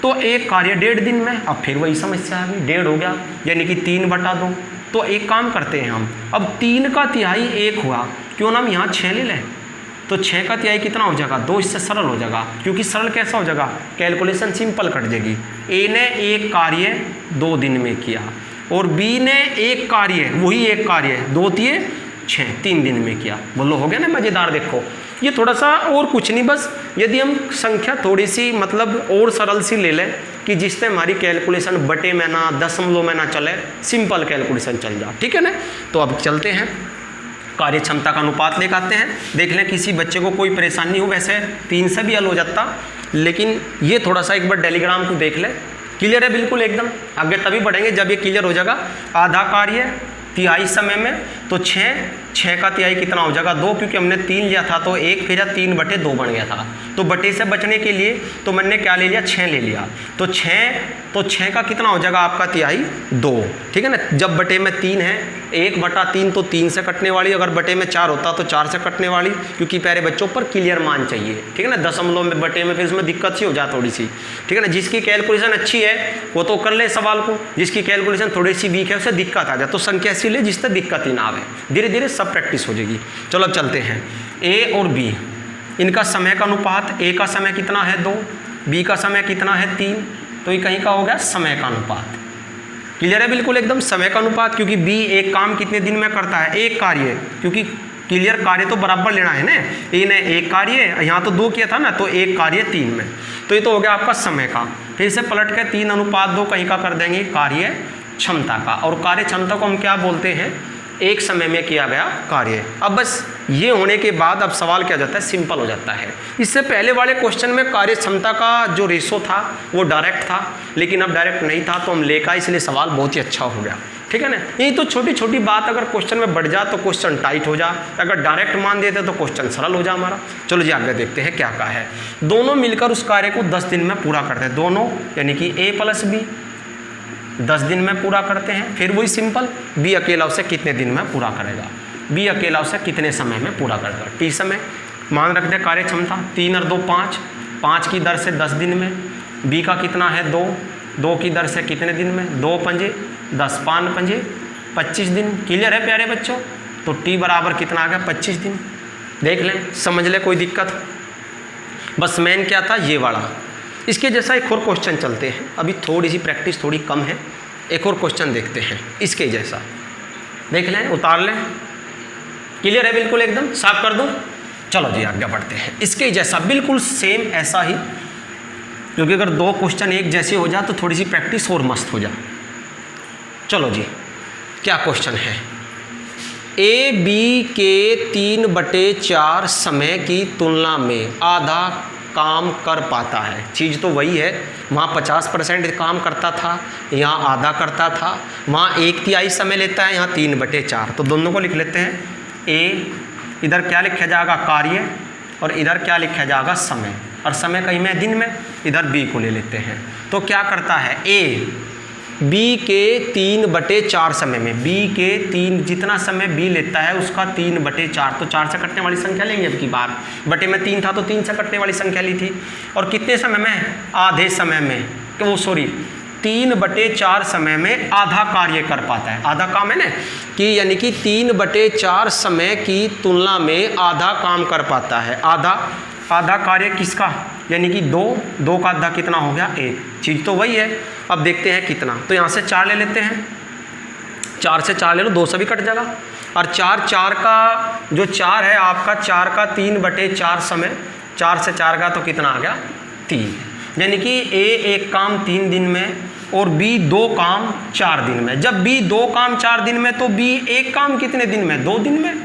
तो 1 कार्य 1.5 दिन में। अब फिर वही समस्या आ गई, 1.5 हो गया, यानी कि 3/2। तो एक काम करते हैं हम, अब 3 का तिहाई 1 हुआ, क्यों ना हम यहाँ 6 ले लें, तो 6 का तिहाई कितना हो जाएगा? 2। इससे सरल हो जाएगा, क्योंकि सरल कैसा हो जाएगा? कैलकुलेशन सिंपल कट जाएगी। ए ने 1 कार्य 2 दिन में किया, और बी ने 1 कार्य, वही 1 कार्य 2 × 6 3 दिन में किया। बोलो हो गया ना मज़ेदार। देखो ये थोड़ा सा और कुछ नहीं, बस यदि हम संख्या थोड़ी सी मतलब और सरल सी ले लें कि जिससे हमारी कैलकुलेशन बटे में ना, दशमलव में ना चले, सिंपल कैलकुलेशन चल जाए, ठीक है ना। तो अब चलते हैं, कार्य क्षमता का अनुपात लेकर आते हैं, देख लें किसी बच्चे को कोई परेशानी हो। वैसे 3 से भी हल हो जाता, लेकिन ये थोड़ा सा एक बार डेलीग्राम को देख लें। क्लियर है बिल्कुल एकदम। आगे तभी बढ़ेंगे जब ये क्लियर हो जाएगा। आधा कार्य तिहाई समय में, तो 6 का तिहाई कितना हो जाएगा 2, क्योंकि हमने 3 लिया था तो 1 फिर 3/2 बन गया था। तो बटे से बचने के लिए तो मैंने क्या ले लिया, 6 ले लिया। तो 6 का कितना हो जाएगा आपका तिहाई 2, ठीक है ना। जब बटे में 3 है, 1/3 तो 3 से कटने वाली, अगर बटे में 4 होता तो 4 से कटने वाली, क्योंकि प्यारे बच्चों पर क्लियर मान चाहिए, ठीक है ना। दशमलव में बटे में फिर उसमें दिक्कत सी हो जाए थोड़ी सी, ठीक है ना। जिसकी कैलकुलेशन अच्छी है वो तो कर ले सवाल को, जिसकी कैलकुलेशन थोड़ी सी वीक है उसे दिक्कत आ जाए तो संख्या ऐसी ले जिससे दिक्कत ही ना आवे, धीरे धीरे सब प्रैक्टिस हो जाएगी। चलो अब चलते हैं। ए और बी, इनका समय का अनुपात, ए का समय कितना है 2, बी का समय कितना है 3, तो ये कहीं का हो गया समय का अनुपात। क्लियर है बिल्कुल एकदम, समय का अनुपात, क्योंकि बी एक काम कितने दिन में करता है, एक कार्य, क्योंकि क्लियर कार्य तो बराबर लेना है ना। ए ने एक कार्य, यहाँ तो 2 किया था ना, तो एक कार्य 3 में, तो ये तो हो गया आपका समय का। फिर से पलट के 3:2 कहीं का कर देंगे कार्य क्षमता का, और कार्य क्षमता को हम क्या बोलते हैं, एक समय में किया गया कार्य। अब बस ये होने के बाद अब सवाल क्या हो जाता है, सिंपल हो जाता है। इससे पहले वाले क्वेश्चन में कार्य क्षमता का जो रेशो था वो डायरेक्ट था, लेकिन अब डायरेक्ट नहीं था तो हम लेका, इसलिए सवाल बहुत ही अच्छा हो गया, ठीक है ना। यही तो छोटी छोटी बात अगर क्वेश्चन में बढ़ जाए तो क्वेश्चन टाइट हो जा, अगर डायरेक्ट मान देते तो क्वेश्चन सरल हो जा हमारा। चलो जी आगे देखते हैं क्या कहा है। दोनों मिलकर उस कार्य को 10 दिन में पूरा करते हैं, दोनों यानी कि ए प्लस बी 10 दिन में पूरा करते हैं। फिर वही सिंपल, बी अकेला उसे कितने दिन में पूरा करेगा, बी अकेला उसे कितने समय में पूरा करेगा, टी समय। मान रखते हैं कार्य क्षमता 3 और 2 5, 5 की दर से 10 दिन में, बी का कितना है 2, 2 की दर से कितने दिन में, 2 पंजे 10, 5 पंजे 25 दिन। क्लियर है प्यारे बच्चों, तो टी बराबर कितना आ गया 25 दिन। देख लें, समझ लें, कोई दिक्कत, बस मेन क्या था ये वाला। इसके जैसा एक और क्वेश्चन चलते हैं, अभी थोड़ी सी प्रैक्टिस थोड़ी कम है, एक और क्वेश्चन देखते हैं इसके जैसा, देख लें, उतार लें। क्लियर है बिल्कुल एकदम, साफ कर दूं। चलो जी आगे बढ़ते हैं। इसके जैसा बिल्कुल सेम ऐसा ही, क्योंकि अगर 2 क्वेश्चन एक जैसे हो जाए तो थोड़ी सी प्रैक्टिस और मस्त हो जाए। चलो जी, क्या क्वेश्चन है, ए बी के 3/4 समय की तुलना में आधा काम कर पाता है। चीज़ तो वही है, वहाँ 50% काम करता था, यहाँ आधा करता था, वहाँ 1/3 समय लेता है, यहाँ 3/4। तो दोनों को लिख लेते हैं। ए इधर क्या लिखा जाएगा कार्य, और इधर क्या लिखा जाएगा समय, और समय कहीं में दिन में, इधर बी को ले लेते हैं। तो क्या करता है ए बी के 3/4 समय में, बी के 3 जितना समय बी लेता है उसका 3/4, तो 4 से कटने वाली संख्या लेंगे अब की बार। बटे में 3 था तो 3 से कटने वाली संख्या ली थी, और कितने समय में, आधे समय में, तो सॉरी 3/4 समय में आधा कार्य कर पाता है। आधा काम है ना, कि यानी कि 3/4 समय की तुलना में आधा काम कर पाता है। आधा कार्य किसका, यानी कि 2 का आधा कितना हो गया 1, चीज़ तो वही है। अब देखते हैं कितना, तो यहाँ से 4 ले लेते हैं, 4 से 4 ले लो, 2 से भी कट जाएगा, और 4 का जो 4 है आपका, 4 का 3/4 समय, 4 से 4 का तो कितना आ गया 3, यानी कि ए एक काम 3 दिन में और बी 2 काम 4 दिन में। जब बी 2 काम 4 दिन में तो बी एक काम कितने दिन में, 2 दिन में।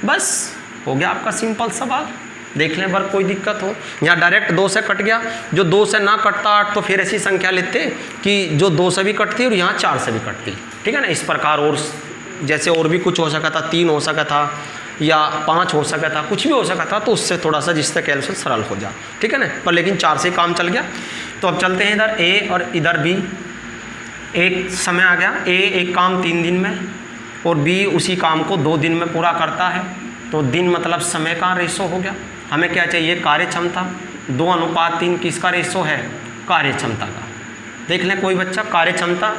बस हो गया आपका सिंपल सवाल। देख लें बार कोई दिक्कत हो, यहाँ डायरेक्ट 2 से कट गया, जो 2 से ना कटता 8 तो फिर ऐसी संख्या लेते कि जो 2 से भी कटती और यहाँ 4 से भी कटती, ठीक है ना। इस प्रकार और जैसे और भी कुछ हो सका था, 3 हो सका था या 5 हो सका था, कुछ भी हो सका था, तो उससे थोड़ा सा जिससे कैलकुलेशन सरल हो जा, ठीक है ना। पर लेकिन 4 से काम चल गया। तो अब चलते हैं इधर ए और इधर बी। एक समय आ गया, ए एक काम 3 दिन में और बी उसी काम को 2 दिन में पूरा करता है, तो दिन मतलब समय का रेशो हो गया। हमें क्या चाहिए, कार्य क्षमता। 2:3 किसका रेशो है, कार्य क्षमता का। देख लें कोई बच्चा, कार्य क्षमता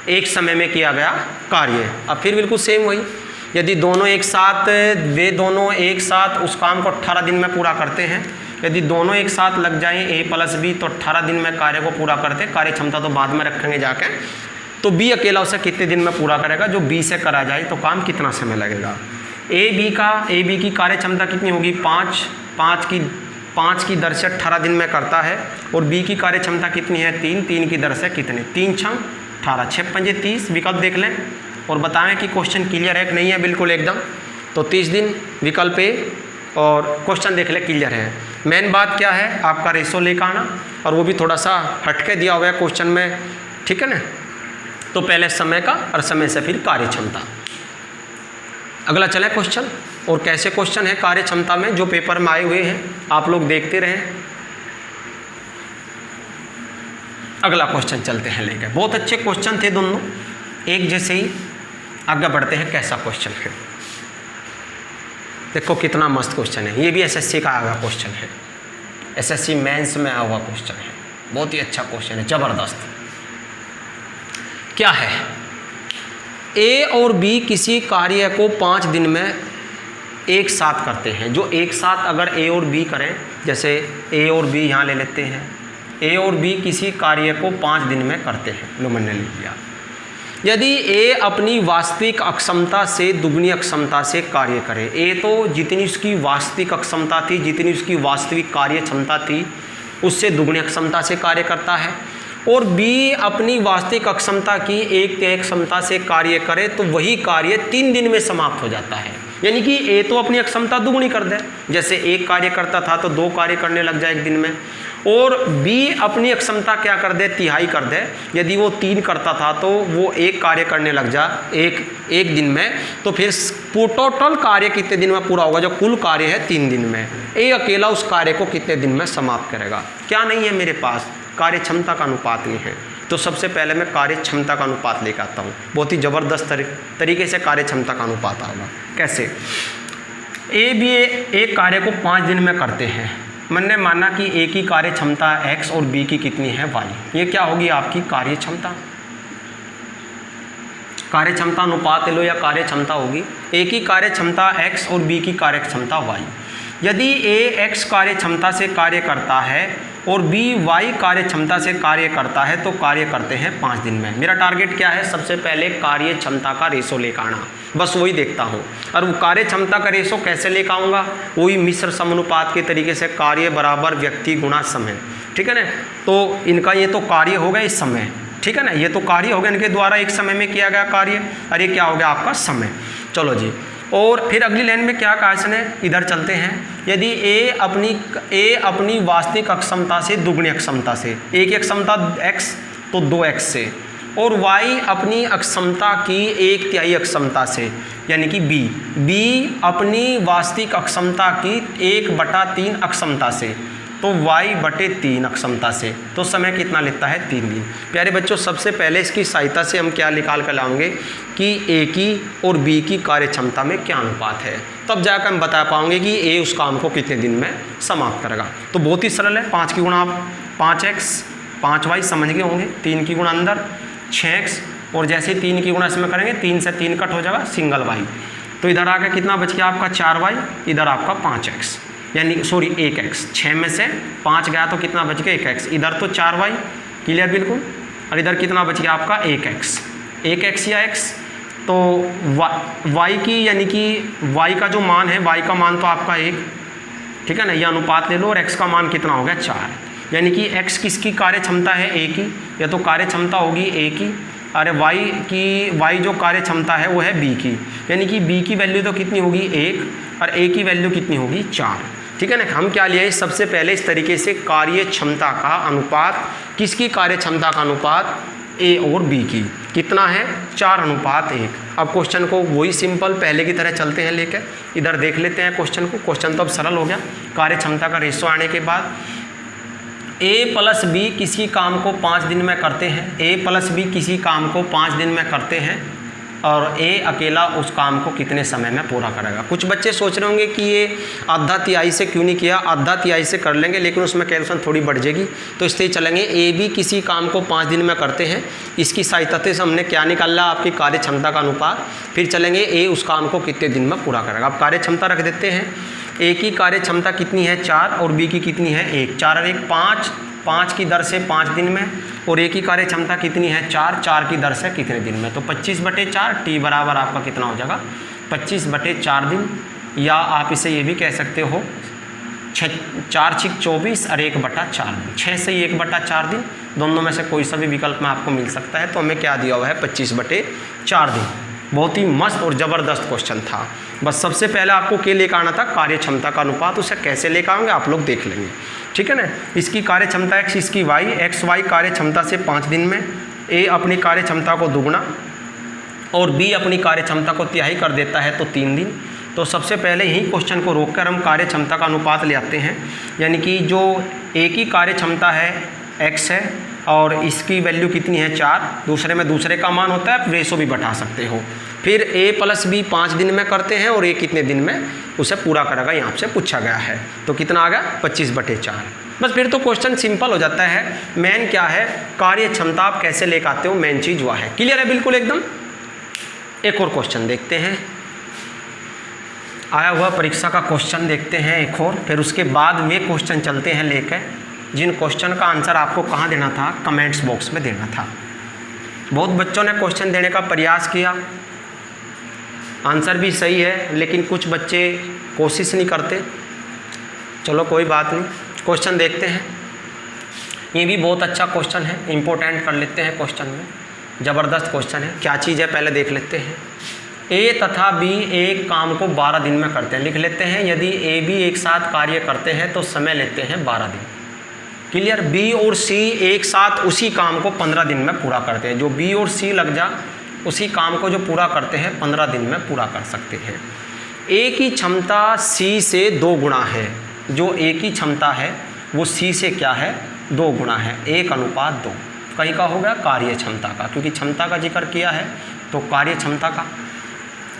एक समय में किया गया कार्य। अब फिर बिल्कुल सेम वही, यदि दोनों एक साथ, वे दोनों एक साथ उस काम को 18 दिन में पूरा करते हैं, यदि दोनों एक साथ लग जाएं ए प्लस बी तो 18 दिन में कार्य को पूरा करते हैं। कार्य क्षमता तो बाद में रखेंगे जाके। तो बी अकेला उसे कितने दिन में पूरा करेगा, जो बी से करा जाए तो काम कितना समय लगेगा। ए बी की कार्य क्षमता कितनी होगी, 5 की दर से 18 दिन में करता है, और बी की कार्य क्षमता कितनी है 3 की दर से कितने, 3 6 18, 6 पंजे 30। विकल्प देख लें और बताएं कि क्वेश्चन क्लियर है कि नहीं है, बिल्कुल एकदम। तो 30 दिन विकल्प ए, और क्वेश्चन देख लें क्लियर है। मेन बात क्या है, आपका रेशो लेकर आना, और वो भी थोड़ा सा हटके दिया हुआ है क्वेश्चन में, ठीक है ना। तो पहले समय का और समय से फिर कार्य क्षमता। अगला चले क्वेश्चन, और कैसे क्वेश्चन है कार्य क्षमता में जो पेपर में आए हुए हैं, आप लोग देखते रहें। अगला क्वेश्चन चलते हैं लेकर, बहुत अच्छे क्वेश्चन थे दोनों एक जैसे ही। आगे बढ़ते हैं, कैसा क्वेश्चन है देखो, कितना मस्त क्वेश्चन है। ये भी एसएससी का आया क्वेश्चन है, एसएससी मेंस में आया हुआ क्वेश्चन है, बहुत ही अच्छा क्वेश्चन है, ज़बरदस्त। क्या है, ए और बी किसी कार्य को 5 दिन में एक साथ करते हैं। जो एक साथ अगर ए और बी करें, जैसे ए और बी यहाँ ले लेते हैं, ए और बी किसी कार्य को 5 दिन में करते हैं, लो मैंने लिख लिया। यदि ए अपनी वास्तविक अक्षमता से दुगनी अक्षमता से कार्य करे, ए तो जितनी उसकी वास्तविक अक्षमता थी, जितनी उसकी वास्तविक कार्य क्षमता थी, उससे दुगनी अक्षमता से कार्य करता है, और बी अपनी वास्तविक अक्षमता की 1/3 क्षमता से कार्य करे, तो वही कार्य 3 दिन में समाप्त हो जाता है। यानी कि ए तो अपनी अक्षमता दुगनी कर दे, जैसे एक कार्य करता था तो 2 कार्य करने लग जाए 1 दिन में, और बी अपनी अक्षमता क्या कर दे, तिहाई कर दे। यदि वो 3 करता था तो वो 1 कार्य करने लग जा एक दिन में, तो फिर टोटल कार्य कितने दिन में पूरा होगा, जो कुल कार्य है 3 दिन में। ए अकेला उस कार्य को कितने दिन में समाप्त करेगा। क्या नहीं है मेरे पास, कार्य क्षमता का अनुपात नहीं है, तो सबसे पहले मैं कार्य क्षमता का अनुपात लेकर आता हूँ। बहुत ही ज़बरदस्त तरीके से कार्य क्षमता का अनुपात आएगा। कैसे, ए बी एक कार्य को 5 दिन में करते हैं। मैंने माना कि ए की कार्य क्षमता x और बी की कितनी है y। ये क्या होगी आपकी कार्य क्षमता, कार्य क्षमता अनुपात ले लो या कार्य क्षमता होगी। ए की कार्य क्षमता x और बी की कार्य क्षमता y। यदि ए x कार्य क्षमता से कार्य करता है और बी y कार्य क्षमता से कार्य करता है, तो कार्य करते हैं 5 दिन में। मेरा टारगेट क्या है, सबसे पहले कार्य क्षमता का रेशो लेकर आना, बस वही देखता हूँ। और वो कार्य क्षमता का रेशो कैसे लेकर आऊँगा, वही मिश्र समानुपात के तरीके से, कार्य बराबर व्यक्ति गुणा समय, ठीक है ना। तो इनका ये तो कार्य हो गया इस समय, ठीक है ना, ये तो कार्य हो गया इनके द्वारा एक समय में किया गया कार्य, और ये क्या हो गया आपका समय। चलो जी, और फिर अगली लाइन में क्या कहा इसने, इधर चलते हैं। यदि ए अपनी वास्तविक अक्षमता से दुगनी अक्षमता से, ए की अक्षमता x तो 2x से, और y अपनी अक्षमता की 1/3 अक्षमता से, यानी कि b अपनी वास्तविक अक्षमता की 1/3 अक्षमता से, तो y/3 अक्षमता से, तो समय कितना लेता है 3 दिन। प्यारे बच्चों, सबसे पहले इसकी सहायता से हम क्या निकाल कर लाएंगे कि ए की और बी की कार्य क्षमता में क्या अनुपात है, तब जाकर हम बता पाएंगे कि ए उस काम को कितने दिन में समाप्त करेगा। तो बहुत ही सरल है, 5 की गुणा 5x 5y समझ गए होंगे, 3 की गुणा अंदर 6x, और जैसे 3 की गुणा इसमें करेंगे 3 से 3 कट हो जाएगा, सिंगल y, तो इधर आकर कितना बच गया आपका 4y, इधर आपका 5x, यानी सॉरी 1x, 6 में से 5 गया तो कितना बच गया 1x, इधर तो 4y, क्लियर बिल्कुल, और इधर कितना बच गया आपका 1x या x, तो y की यानी कि y का जो मान है, y का मान तो आपका 1, ठीक है ना, यह अनुपात ले लो, और x का मान कितना हो गया 4, यानी कि x किसकी कार्य क्षमता है, a की, या तो कार्य क्षमता होगी a की, अरे y जो कार्य क्षमता है वो है b की, यानी कि b की वैल्यू तो कितनी होगी 1, और a की वैल्यू कितनी होगी 4, ठीक है ना। हम क्या लिया है, सबसे पहले इस तरीके से कार्य क्षमता का अनुपात, किसकी कार्य क्षमता का अनुपात, ए और बी की, कितना है 4:1। अब क्वेश्चन को वही सिंपल पहले की तरह चलते हैं लेकर, इधर देख लेते हैं क्वेश्चन को। क्वेश्चन तो अब सरल हो गया, कार्य क्षमता का रेशो आने के बाद a प्लस बी किसी काम को 5 दिन में करते हैं, a प्लस बी किसी काम को 5 दिन में करते हैं, और a अकेला उस काम को कितने समय में पूरा करेगा। कुछ बच्चे सोच रहे होंगे कि ये आधा तिहाई से क्यों नहीं किया, आधा तिहाई से कर लेंगे लेकिन उसमें कैलकुलेशन थोड़ी बढ़ जाएगी, तो इससे ही चलेंगे। ए बी किसी काम को 5 दिन में करते हैं, इसकी सहायता से हमने क्या निकाला, आपकी कार्य क्षमता का अनुपात। फिर चलेंगे ए उस काम को कितने दिन में पूरा करेगा। अब कार्य क्षमता रख देते हैं, ए की कार्य क्षमता कितनी है 4, और बी की कितनी है 1, 4 और 1 5 की दर से 5 दिन में, और ए की कार्य क्षमता कितनी है 4 की दर से कितने दिन में, तो 25/4, टी बराबर आपका कितना हो जाएगा 25/4 दिन, या आप इसे ये भी कह सकते हो 4 6 24 और 1/4 दिन, 6 से 1/4 दिन, दोनों में से कोई सा भी विकल्प में आपको मिल सकता है। तो हमें क्या दिया हुआ है 25/4 दिन। बहुत ही मस्त और ज़बरदस्त क्वेश्चन था। बस सबसे पहले आपको क्या लेकर आना था, कार्य क्षमता का अनुपात। उसे कैसे लेकर आएंगे आप लोग देख लेंगे, ठीक है ना। इसकी कार्य क्षमता x, इसकी y, x y कार्य क्षमता से 5 दिन में, ए अपनी कार्य क्षमता को दुगना और बी अपनी कार्य क्षमता को तिहाई कर देता है तो 3 दिन। तो सबसे पहले यही क्वेश्चन को रोककर हम कार्य क्षमता का अनुपात ले आते हैं, यानी कि जो ए की कार्य क्षमता है x है और इसकी वैल्यू कितनी है 4, दूसरे में दूसरे का मान होता है, रेशो भी बढ़ा सकते हो। फिर a प्लस बी 5 दिन में करते हैं और a कितने दिन में उसे पूरा करेगा, यहाँ से पूछा गया है। तो कितना आ गया 25/4। बस फिर तो क्वेश्चन सिंपल हो जाता है। मेन क्या है, कार्य क्षमता आप कैसे लेकर आते हो, मेन चीज़ वह है। क्लियर है बिल्कुल एकदम। एक और क्वेश्चन देखते हैं, आया हुआ परीक्षा का क्वेश्चन देखते हैं एक और, फिर उसके बाद वे क्वेश्चन चलते हैं लेकर जिन क्वेश्चन का आंसर आपको कहाँ देना था, कमेंट्स बॉक्स में देना था। बहुत बच्चों ने क्वेश्चन देने का प्रयास किया, आंसर भी सही है, लेकिन कुछ बच्चे कोशिश नहीं करते। चलो कोई बात नहीं, क्वेश्चन देखते हैं। ये भी बहुत अच्छा क्वेश्चन है, इम्पोर्टेंट कर लेते हैं क्वेश्चन में, ज़बरदस्त क्वेश्चन है। क्या चीज़ है पहले देख लेते हैं। ए तथा बी एक काम को 12 दिन में करते हैं, लिख लेते हैं। यदि ए बी एक साथ कार्य करते हैं तो समय लेते हैं 12 दिन। क्लियर। बी और सी एक साथ उसी काम को 15 दिन में पूरा करते हैं। जो बी और सी लग जा उसी काम को जो पूरा करते हैं 15 दिन में पूरा कर सकते हैं। ए की क्षमता सी से 2 गुना है। जो ए की क्षमता है वो सी से क्या है, 2 गुना है, 1:2। कहीं का हो गया कार्य क्षमता का, क्योंकि क्षमता का जिक्र किया है तो कार्य क्षमता का।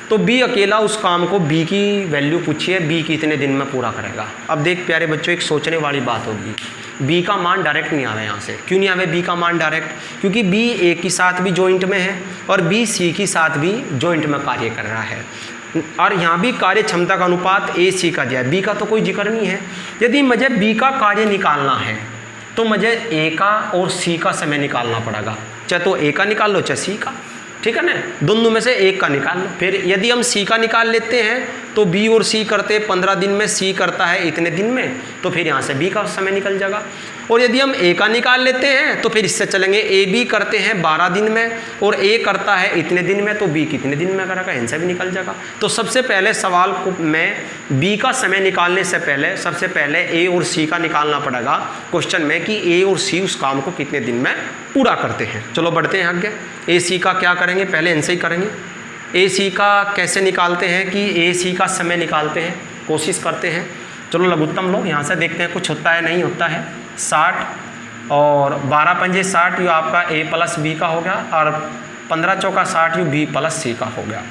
तो बी अकेला उस काम को, बी की वैल्यू पूछिए, बी कितने दिन में पूरा करेगा। अब देख प्यारे बच्चों, एक सोचने वाली बात होगी, बी का मान डायरेक्ट नहीं आवे यहाँ से। क्यों नहीं आवे बी का मान डायरेक्ट, क्योंकि बी ए के साथ भी जॉइंट में है और बी सी के साथ भी जॉइंट में कार्य कर रहा है, और यहाँ भी कार्य क्षमता का अनुपात ए सी का दिया है, बी का तो कोई जिक्र नहीं है। यदि मुझे बी का कार्य निकालना है तो मुझे ए का और सी का समय निकालना पड़ेगा, चाहे तो ए का निकाल लो चाहे सी का, ठीक है ना, दोनों में से एक का निकाल लो। फिर यदि हम सी का निकाल लेते हैं तो बी और सी करते 15 दिन में, सी करता है इतने दिन में, तो फिर यहाँ से बी का समय निकल जाएगा। और यदि हम ए का निकाल लेते हैं तो फिर इससे चलेंगे, ए बी करते हैं 12 दिन में और ए करता है इतने दिन में, तो बी कितने दिन में करेगा, इनसे भी निकल जाएगा। तो सबसे पहले सवाल को मैं बी का समय निकालने से पहले सबसे पहले ए और सी का निकालना पड़ेगा क्वेश्चन में, कि ए और सी उस काम को कितने दिन में पूरा करते हैं। चलो बढ़ते हैं आगे। ए सी का क्या करेंगे, पहले इनसे ही करेंगे। ए सी का कैसे निकालते हैं, कि ए सी का समय निकालते हैं, कोशिश करते हैं। चलो लघुत्तम लो, यहाँ से देखते हैं कुछ होता है नहीं होता है। 60 और 12 पंजे 60, ये आपका ए प्लस बी का हो गया, और 15 चौका 60, ये बी प्लस सी का हो गया।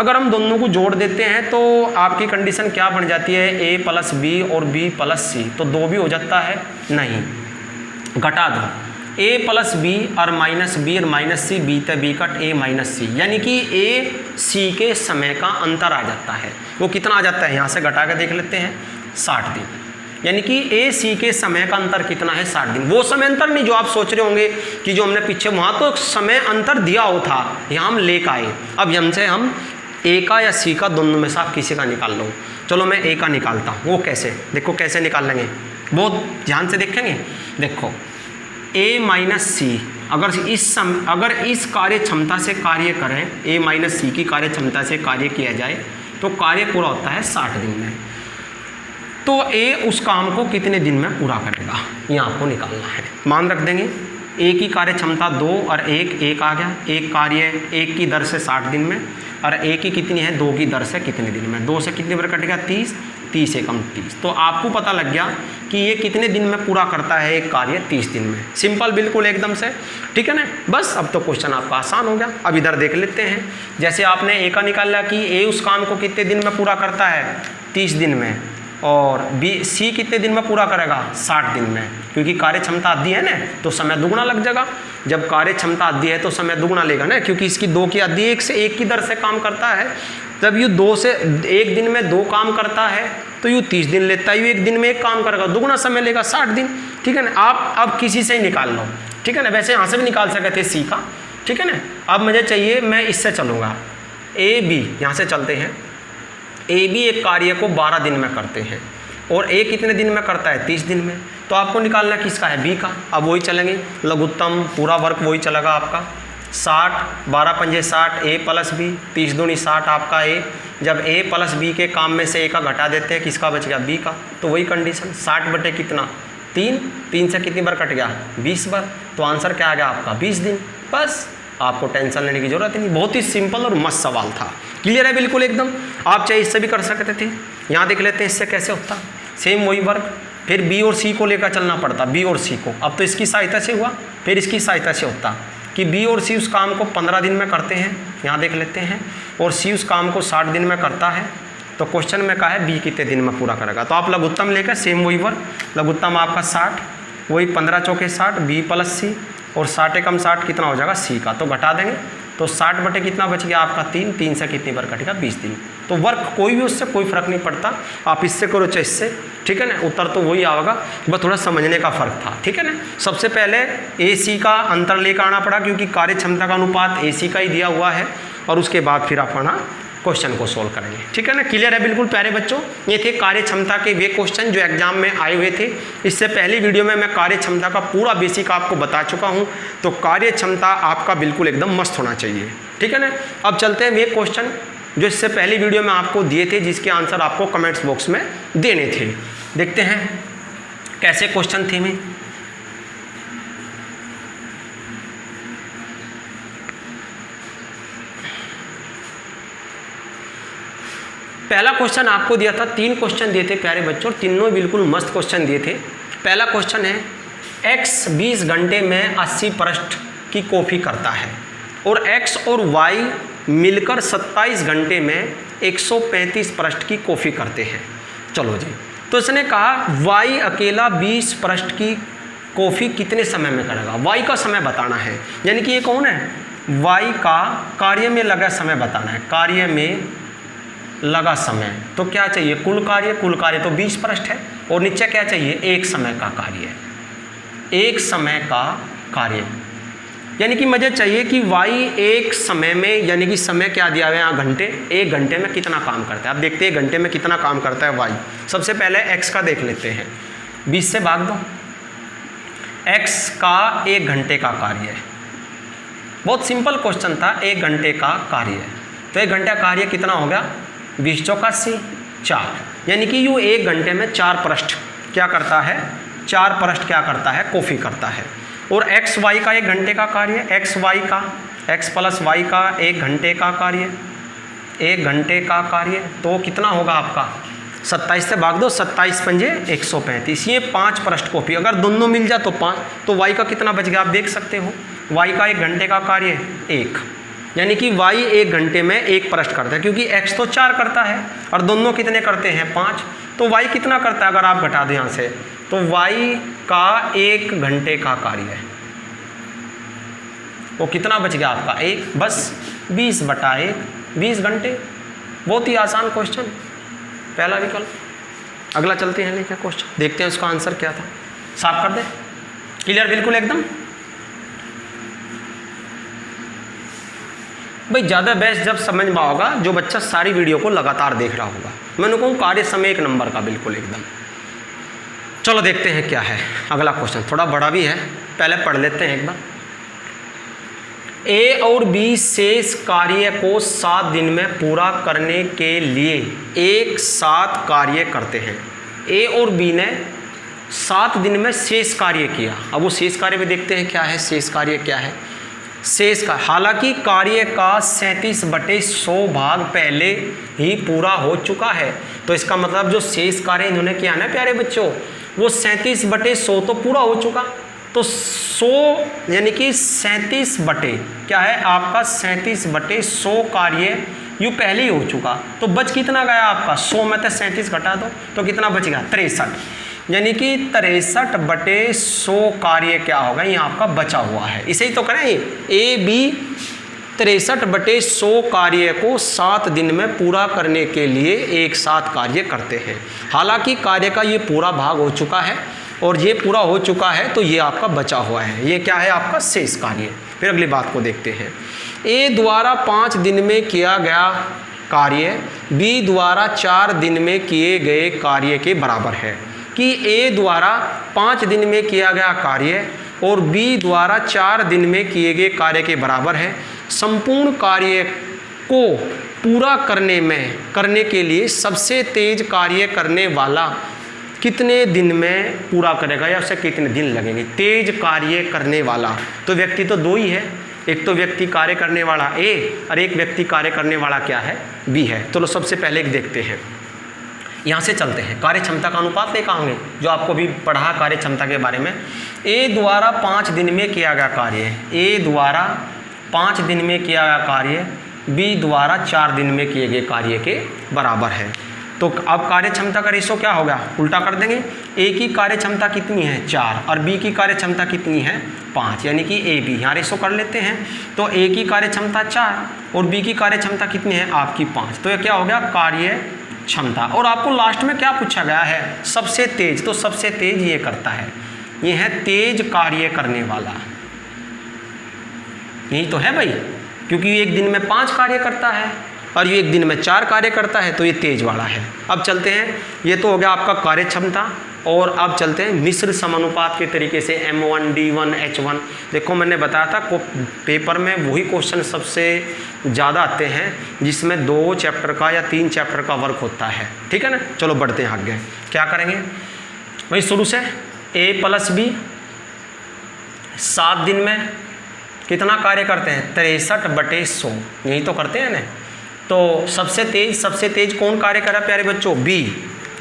अगर हम दोनों को जोड़ देते हैं तो आपकी कंडीशन क्या बन जाती है, ए प्लस बी और बी प्लस सी, तो 2 भी हो जाता है, नहीं घटा दो, ए प्लस बी और माइनस बी और माइनस सी, बी ते बी कट ए माइनस सी, यानी कि ए सी के समय का अंतर आ जाता है। वो कितना आ जाता है, यहाँ से घटा के देख लेते हैं, 60 दिन। यानी कि ए सी के समय का अंतर कितना है, 60 दिन। वो समय अंतर नहीं जो आप सोच रहे होंगे कि जो हमने पीछे, वहाँ तो समय अंतर दिया हो था, यहाँ हम लेकर आए। अब हमसे हम ए का या सी का, दोनों में से आप किसी का निकाल लो। चलो मैं ए का निकालता हूँ। वो कैसे, देखो कैसे निकाल लेंगे, बहुत ध्यान से देखेंगे। देखो ए माइनस सी, अगर इस कार्य क्षमता से कार्य करें, ए माइनस सी की कार्य क्षमता से कार्य किया जाए तो कार्य पूरा होता है 60 दिन में। तो ए उस काम को कितने दिन में पूरा करेगा, ये आपको निकालना है। मान रख देंगे, ए की कार्य क्षमता 2 और 1 आ गया। एक कार्य 1 की दर से 60 दिन में, और ए की कितनी है, 2 की दर से कितने दिन में, 2 से कितनी बार कटेगा, 30, 30 से कम 30। तो आपको पता लग गया कि ये कितने दिन में पूरा करता है एक कार्य, 30 दिन में। सिंपल बिल्कुल एकदम से, ठीक है ना। बस अब तो क्वेश्चन आपका आसान हो गया। अब इधर देख लेते हैं, जैसे आपने ए का निकाला कि ए उस काम को कितने दिन में पूरा करता है, 30 दिन में, और बी सी कितने दिन में पूरा करेगा, 60 दिन में। क्योंकि कार्य क्षमता आधी है ना, तो समय दुगुना लग जाएगा। जब कार्य क्षमता आधी है तो समय दुगुना लेगा ना, क्योंकि इसकी 2 की आधी 1 से 1 की दर से काम करता है। जब यू 2 से 1 दिन में 2 काम करता है तो यू 30 दिन लेता है, यू 1 दिन में 1 काम करेगा, दुगुना समय लेगा, 60 दिन, ठीक है ना। आप अब किसी से ही निकाल लो, ठीक है ना। वैसे यहाँ से भी निकाल सकते थे सी का, ठीक है ना। अब मुझे चाहिए, मैं इससे चलूँगा, ए बी, यहाँ से चलते हैं। ए बी एक कार्य को 12 दिन में करते हैं और ए कितने दिन में करता है, 30 दिन में। तो आपको निकालना किसका है, बी का। अब वही चलेंगे, लघुत्तम पूरा वर्क वही चलेगा आपका। 60, 12 पंजे 60, ए प्लस बी, 30 दूनी 60 आपका ए। जब ए प्लस बी के काम में से ए का घटा देते हैं, किसका बच गया, बी का। तो वही कंडीशन, 60 बटे कितना, 3, 3 से कितनी बार कट गया, 20 बार। तो आंसर क्या आ गया आपका, 20 दिन। बस आपको टेंशन लेने की जरूरत नहीं, बहुत ही सिंपल और मस्त सवाल था। क्लियर है बिल्कुल एकदम। आप चाहे इससे भी कर सकते थे। यहाँ देख लेते हैं इससे कैसे होता, सेम वही वर्क, फिर बी और सी को लेकर चलना पड़ता, बी और सी को। अब तो इसकी सहायता से हुआ, फिर इसकी सहायता से होता कि बी और सी उस काम को 15 दिन में करते हैं, यहाँ देख लेते हैं, और सी उस काम को 60 दिन में करता है। तो क्वेश्चन में कहा है बी कितने दिन में पूरा करेगा। तो आप लघुत्तम लेकर सेम वही वर्क, लघुत्तम आपका 60, वही 15 चौके 60, बी प्लस सी, और 60 कम 60 कितना हो जाएगा सी का, तो घटा देंगे तो 60 बटे कितना बच गया आपका 3, 3 से कितनी बार कटेगा 20 दिन। तो वर्क कोई भी उससे कोई फर्क नहीं पड़ता, आप इससे करो चाहे इससे, ठीक है ना, उत्तर तो वही आएगा, बस थोड़ा समझने का फर्क था, ठीक है ना। सबसे पहले ए सी का अंतर लेकर आना पड़ा क्योंकि कार्य क्षमता का अनुपात ए सी का ही दिया हुआ है, और उसके बाद फिर आप आना क्वेश्चन को सोल्व करेंगे, ठीक है ना। क्लियर है बिल्कुल प्यारे बच्चों। ये थे कार्य क्षमता के वे क्वेश्चन जो एग्जाम में आए हुए थे। इससे पहली वीडियो में मैं कार्य क्षमता का पूरा बेसिक आपको बता चुका हूँ, तो कार्य क्षमता आपका बिल्कुल एकदम मस्त होना चाहिए, ठीक है ना। अब चलते हैं वे क्वेश्चन जो इससे पहली वीडियो में आपको दिए थे, जिसके आंसर आपको कमेंट्स बॉक्स में देने थे। देखते हैं कैसे क्वेश्चन थे। में पहला क्वेश्चन आपको दिया था, 3 क्वेश्चन दिए थे प्यारे बच्चों, तीनों बिल्कुल मस्त क्वेश्चन दिए थे। पहला क्वेश्चन है x 20 घंटे में 80 पृष्ठ की कॉपी करता है और x और y मिलकर 27 घंटे में 135 पृष्ठ की कॉपी करते हैं। चलो जी, तो इसने कहा y अकेला 20 पृष्ठ की कॉपी कितने समय में करेगा। y का समय बताना है, यानी कि ये कौन है, y का कार्य में लगा समय बताना है, कार्य में लगा समय। तो क्या चाहिए, कुल कार्य तो 20 पृष्ठ है, और नीचे क्या चाहिए, एक समय का कार्य, एक समय का कार्य, यानी कि मुझे चाहिए कि y एक समय में, यानी कि समय क्या दिया हुआ है यहाँ घंटे, 1 घंटे में कितना काम करता है। अब देखते हैं घंटे में कितना काम करता है y। सबसे पहले x का देख लेते हैं, 20 से भाग दो, x का 1 घंटे का कार्य है। बहुत सिंपल क्वेश्चन था, 1 घंटे का कार्य है, तो 1 घंटा कार्य कितना हो गया, 20 चौका 80, 4, यानी कि यूँ 1 घंटे में 4 पृष्ठ क्या करता है, 4 पृष्ठ क्या करता है, कॉपी करता है। और एक्स वाई का 1 घंटे का कार्य, एक्स वाई का, एक्स प्लस वाई का 1 घंटे का कार्य, 1 घंटे का कार्य, तो कितना होगा आपका, 27 से भाग दो, 27 पंजे 135, ये 5 पृष्ठ कॉपी। अगर दोनों मिल जाए तो 5, तो वाई का कितना बच गया आप देख सकते हो, वाई का 1 घंटे का कार्य 1, यानी कि y 1 घंटे में 1 पृष्ठ करता है, क्योंकि x तो 4 करता है और दोनों कितने करते हैं 5, तो y कितना करता है अगर आप घटा दें यहाँ से, तो y का 1 घंटे का कार्य है, वो कितना बच गया आपका 1, बस 20 बटा 1, 20 घंटे। बहुत ही आसान क्वेश्चन, पहला विकल्प। अगला चलते हैं लेकर क्वेश्चन, देखते हैं उसका आंसर क्या था, साफ कर दें। क्लियर बिल्कुल एकदम। भाई ज़्यादा बेस्ट जब समझ में होगा जो बच्चा सारी वीडियो को लगातार देख रहा होगा। मैंने कहूँ कार्य समय 1 नंबर का बिल्कुल एकदम। चलो देखते हैं क्या है अगला क्वेश्चन, थोड़ा बड़ा भी है, पहले पढ़ लेते हैं एक बार। ए और बी शेष कार्य को 7 दिन में पूरा करने के लिए एक साथ कार्य करते हैं। ए और बी ने 7 दिन में शेष कार्य किया। अब वो शेष कार्य में देखते हैं क्या है, शेष कार्य क्या है। शेष का, हालांकि कार्य का 37/100 भाग पहले ही पूरा हो चुका है, तो इसका मतलब जो शेष कार्य इन्होंने किया ना प्यारे बच्चों, वो 37/100 तो पूरा हो चुका, तो 100 यानी कि 37 बटे क्या है आपका 37/100 कार्य यूँ पहले ही हो चुका, तो बच कितना गया आपका 100 में से 37 घटा दो तो कितना बच गया 63, यानी कि 63/100 कार्य क्या होगा ये आपका बचा हुआ है। इसे ही तो करें, ए बी 63/100 कार्य को 7 दिन में पूरा करने के लिए एक साथ कार्य करते हैं। हालांकि कार्य का ये पूरा भाग हो चुका है और ये पूरा हो चुका है, तो ये आपका बचा हुआ है, ये क्या है आपका शेष कार्य। फिर अगली बात को देखते हैं। ए द्वारा 5 दिन में किया गया कार्य बी द्वारा 4 दिन में किए गए कार्य के बराबर है, कि ए द्वारा 5 दिन में किया गया कार्य और बी द्वारा 4 दिन में किए गए कार्य के बराबर है। संपूर्ण कार्य को पूरा करने के लिए सबसे तेज कार्य करने वाला कितने दिन में पूरा करेगा या उसे कितने दिन लगेंगे। तेज कार्य करने वाला तो व्यक्ति तो 2 ही है, एक तो व्यक्ति कार्य करने वाला ए और एक व्यक्ति कार्य करने वाला क्या है, बी है। चलो सबसे पहले एक देखते हैं, यहाँ से चलते हैं। कार्य क्षमता का अनुपात लेकर आएंगे, जो आपको भी पढ़ा कार्य क्षमता के बारे में। ए द्वारा 5 दिन में किया गया कार्य, ए द्वारा 5 दिन में किया गया कार्य बी द्वारा 4 दिन में किए गए कार्य के बराबर है। तो अब कार्य क्षमता का रेशो क्या होगा, उल्टा कर देंगे। ए की कार्य क्षमता कितनी है 4 और बी की कार्य क्षमता कितनी है 5, यानी कि ए बी, यहाँ रेशो कर लेते हैं। तो ए की कार्य क्षमता 4 और बी की कार्य क्षमता कितनी है आपकी 5। तो ये क्या हो गया कार्य क्षमता। और आपको लास्ट में क्या पूछा गया है, सबसे तेज। तो सबसे तेज ये करता है, ये है तेज कार्य करने वाला, यही तो है भाई, क्योंकि ये एक दिन में 5 कार्य करता है और ये एक दिन में 4 कार्य करता है, तो ये तेज वाला है। अब चलते हैं, ये तो हो गया आपका कार्य क्षमता। और अब चलते हैं मिश्र समानुपात के तरीके से M1 D1 H1। देखो मैंने बताया था को पेपर में वही क्वेश्चन सबसे ज़्यादा आते हैं जिसमें 2 चैप्टर का या 3 चैप्टर का वर्क होता है, ठीक है ना। चलो बढ़ते हैं आगे, क्या करेंगे भाई, शुरू से A + B 7 दिन में कितना कार्य करते हैं 63/100, यही तो करते हैं ना। तो सबसे तेज कौन कार्य करा प्यारे बच्चों, बी।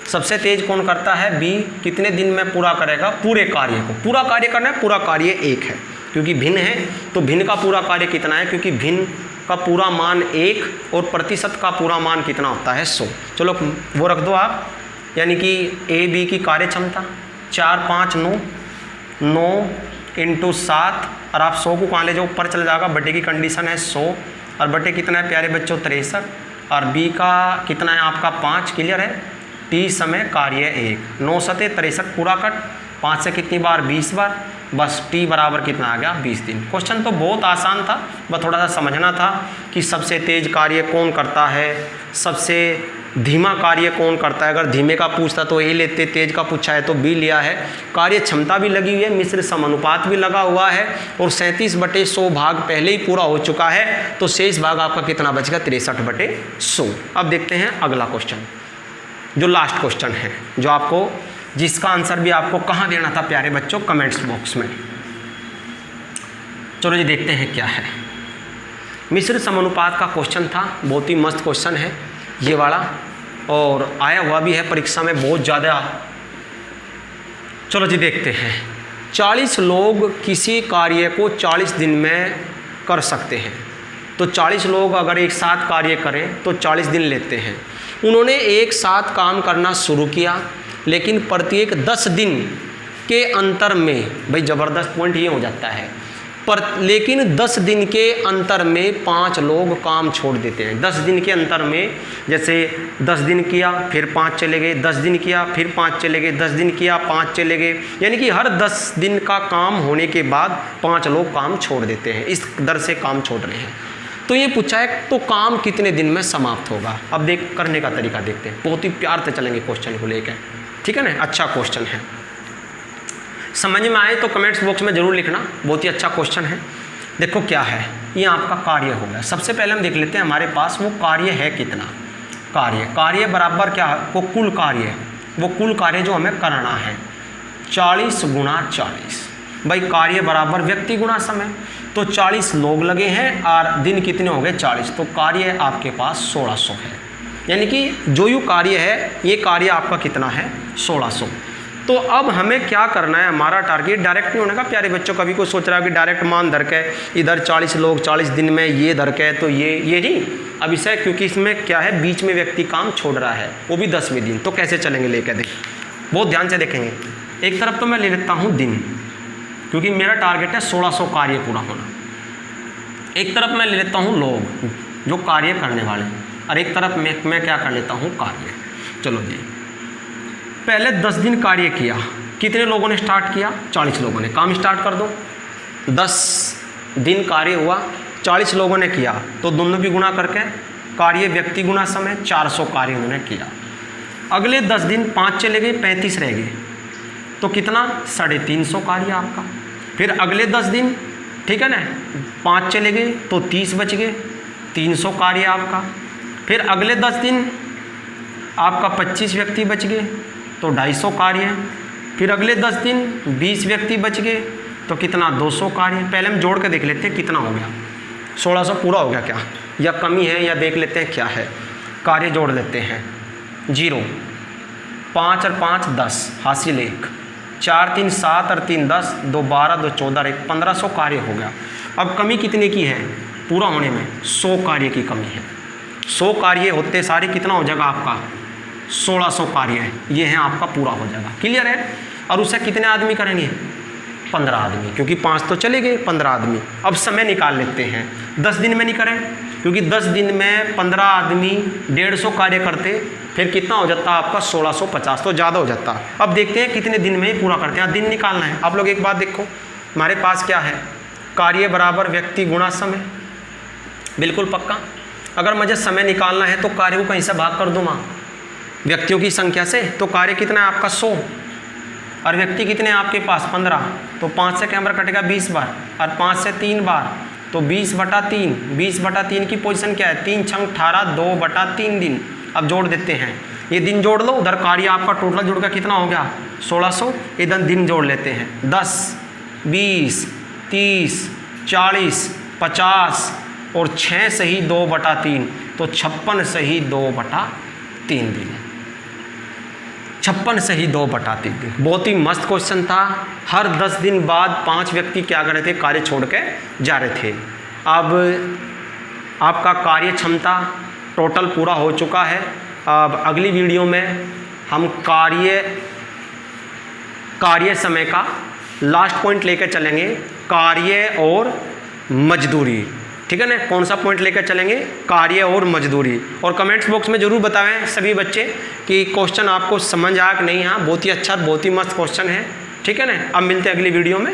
सबसे तेज कौन करता है, बी। कितने दिन में पूरा करेगा, पूरे कार्य को। पूरा कार्य करना है, पूरा कार्य 1 है, क्योंकि भिन्न है तो भिन्न का पूरा कार्य कितना है, क्योंकि भिन्न का पूरा मान 1 और प्रतिशत का पूरा मान कितना होता है 100। चलो वो रख दो आप, यानी कि ए बी की कार्य क्षमता 4 5 9 9 × 7 और आप 100 को कहाँ ले जाओ, ऊपर चल जाएगा। बटे की कंडीशन है 100 और बटे कितना है प्यारे बच्चों 63 और बी का कितना है आपका 5। क्लियर है। टी समय कार्य 1, 9 सते 63 पूरा कट, 5 से कितनी बार 20 बार, बस टी बराबर कितना आ गया 20 दिन। क्वेश्चन तो बहुत आसान था, बस थोड़ा सा समझना था कि सबसे तेज कार्य कौन करता है, सबसे धीमा कार्य कौन करता है। अगर धीमे का पूछता तो ए लेते, तेज का पूछा है तो बी लिया है। कार्य क्षमता भी लगी हुई है, मिश्र समानुपात भी लगा हुआ है और 37/100 भाग पहले ही पूरा हो चुका है, तो शेष भाग आपका कितना बचेगा 63/100। अब देखते हैं अगला क्वेश्चन, जो लास्ट क्वेश्चन है, जो आपको जिसका आंसर भी आपको कहाँ देना था प्यारे बच्चों, कमेंट्स बॉक्स में। चलो जी देखते हैं क्या है। मिश्र समानुपात का क्वेश्चन था, बहुत ही मस्त क्वेश्चन है ये वाला, और आया हुआ भी है परीक्षा में बहुत ज़्यादा। चलो जी देखते हैं। 40 लोग किसी कार्य को 40 दिन में कर सकते हैं। तो 40 लोग अगर एक साथ कार्य करें तो 40 दिन लेते हैं। उन्होंने एक साथ काम करना शुरू किया, लेकिन प्रत्येक 10 दिन के अंतर में, भाई ज़बरदस्त पॉइंट ये हो जाता है, लेकिन 10 दिन के अंतर में 5 लोग काम छोड़ देते हैं। 10 दिन के अंतर में, जैसे 10 दिन किया फिर 5 चले गए, 10 दिन किया फिर 5 चले गए, 10 दिन किया 5 चले गए, यानी कि हर 10 दिन का काम होने के बाद 5 लोग काम छोड़ देते हैं। इस दर से काम छोड़ रहे हैं। तो ये पूछा है तो काम कितने दिन में समाप्त होगा। अब करने का तरीका देखते हैं, बहुत ही प्यार से चलेंगे क्वेश्चन को लेकर, ठीक है ना। अच्छा क्वेश्चन है, समझ में आए तो कमेंट्स बॉक्स में ज़रूर लिखना, बहुत ही अच्छा क्वेश्चन है। देखो क्या है, ये आपका कार्य हो गया। सबसे पहले हम देख लेते हैं हमारे पास वो कार्य है कितना। कार्य बराबर क्या है, वो कुल कार्य जो हमें करना है 40 × 40। भाई कार्य बराबर व्यक्ति गुणा समय, तो 40 लोग लगे हैं और दिन कितने हो गए 40, तो कार्य आपके पास 1600 है। यानी कि जो यू कार्य है, ये कार्य आपका कितना है 1600। तो अब हमें क्या करना है, हमारा टारगेट डायरेक्ट नहीं होने का प्यारे बच्चों। कभी कोई सोच रहा है कि डायरेक्ट मान धर के इधर 40 लोग 40 दिन में ये धर के, तो ये नहीं। अब इसे क्योंकि इसमें क्या है, बीच में व्यक्ति काम छोड़ रहा है, वो भी 10वें दिन, तो कैसे चलेंगे लेकर देख, बहुत ध्यान से देखेंगे। एक तरफ तो मैं ले लेता हूँ दिन, क्योंकि मेरा टारगेट है 1600 कार्य पूरा होना। एक तरफ मैं ले लेता हूँ लोग जो कार्य करने वाले, और एक तरफ मैं क्या कर लेता हूँ कार्य। चलो जी, पहले 10 दिन कार्य किया, कितने लोगों ने स्टार्ट किया 40 लोगों ने। काम स्टार्ट कर दो, 10 दिन कार्य हुआ, 40 लोगों ने किया, तो दोनों की गुणा करके कार्य व्यक्ति गुणा समय 400 कार्य उन्होंने किया। अगले 10 दिन 5 चले गए, 35 रह गए, तो कितना 350 कार्य आपका। फिर अगले 10 दिन, ठीक है ना, 5 चले गए तो 30 बच गए, 300 कार्य आपका। फिर अगले 10 दिन आपका 25 व्यक्ति बच गए तो 250 कार्य। फिर अगले 10 दिन 20 व्यक्ति बच गए तो कितना 200 कार्य। पहले हम जोड़ के देख लेते हैं कितना हो गया। 1600 पूरा हो गया क्या, या कमी है, या देख लेते हैं क्या है। कार्य जोड़ लेते हैं। 0, 5 और 5 10, हासिल 1, 4 3 7 और 3 10, 2 12, 2 14, 1 1500 कार्य हो गया। अब कमी कितने की है पूरा होने में? 100 कार्य की कमी है। 100 कार्य होते सारे कितना हो जाएगा आपका? 1600 कार्य है, ये है आपका पूरा हो जाएगा। क्लियर है? और उससे कितने आदमी करेंगे? 15 आदमी, क्योंकि 5 तो चले गए, 15 आदमी। अब समय निकाल लेते हैं। 10 दिन में नहीं करें, क्योंकि 10 दिन में 15 आदमी 150 कार्य करते, फिर कितना हो जाता आपका? 1650, तो ज़्यादा हो जाता। अब देखते हैं कितने दिन में पूरा करते हैं। दिन निकालना है। आप लोग एक बात देखो, हमारे पास क्या है? कार्य बराबर व्यक्ति गुणा समय। बिल्कुल पक्का। अगर मुझे समय निकालना है तो कार्य को कहीं से भाग कर दूँ व्यक्तियों की संख्या से, तो कार्य कितना है आपका? 100, और व्यक्ति कितने हैं आपके पास? 15। तो 5 से कैमरा कटेगा 20 बार, और 5 से 3 बार, तो 20/3। 20/3 की पोजीशन क्या है? 3 छंग 18, 2/3 दिन। अब जोड़ देते हैं, ये दिन जोड़ लो, उधर कार्य आपका टोटल जुड़ का कितना हो गया? 1600। इधर दिन जोड़ लेते हैं। 10, 20, 30, 40, 50 और 6 सही 2/3, तो 56 सही 2/3 दिन। 56 सही 2/3 दिन। बहुत ही मस्त क्वेश्चन था। हर 10 दिन बाद 5 व्यक्ति क्या कर रहे थे? कार्य छोड़ के जा रहे थे। अब आपका कार्य क्षमता टोटल पूरा हो चुका है। अब अगली वीडियो में हम कार्य समय का लास्ट पॉइंट लेकर चलेंगे, कार्य और मजदूरी। ठीक है ना? कौन सा पॉइंट लेकर चलेंगे? कार्य और मजदूरी। और कमेंट्स बॉक्स में ज़रूर बताएं सभी बच्चे कि क्वेश्चन आपको समझ आया कि नहीं। हाँ, बहुत ही अच्छा, बहुत ही मस्त क्वेश्चन है। ठीक है ना? अब मिलते हैं अगली वीडियो में।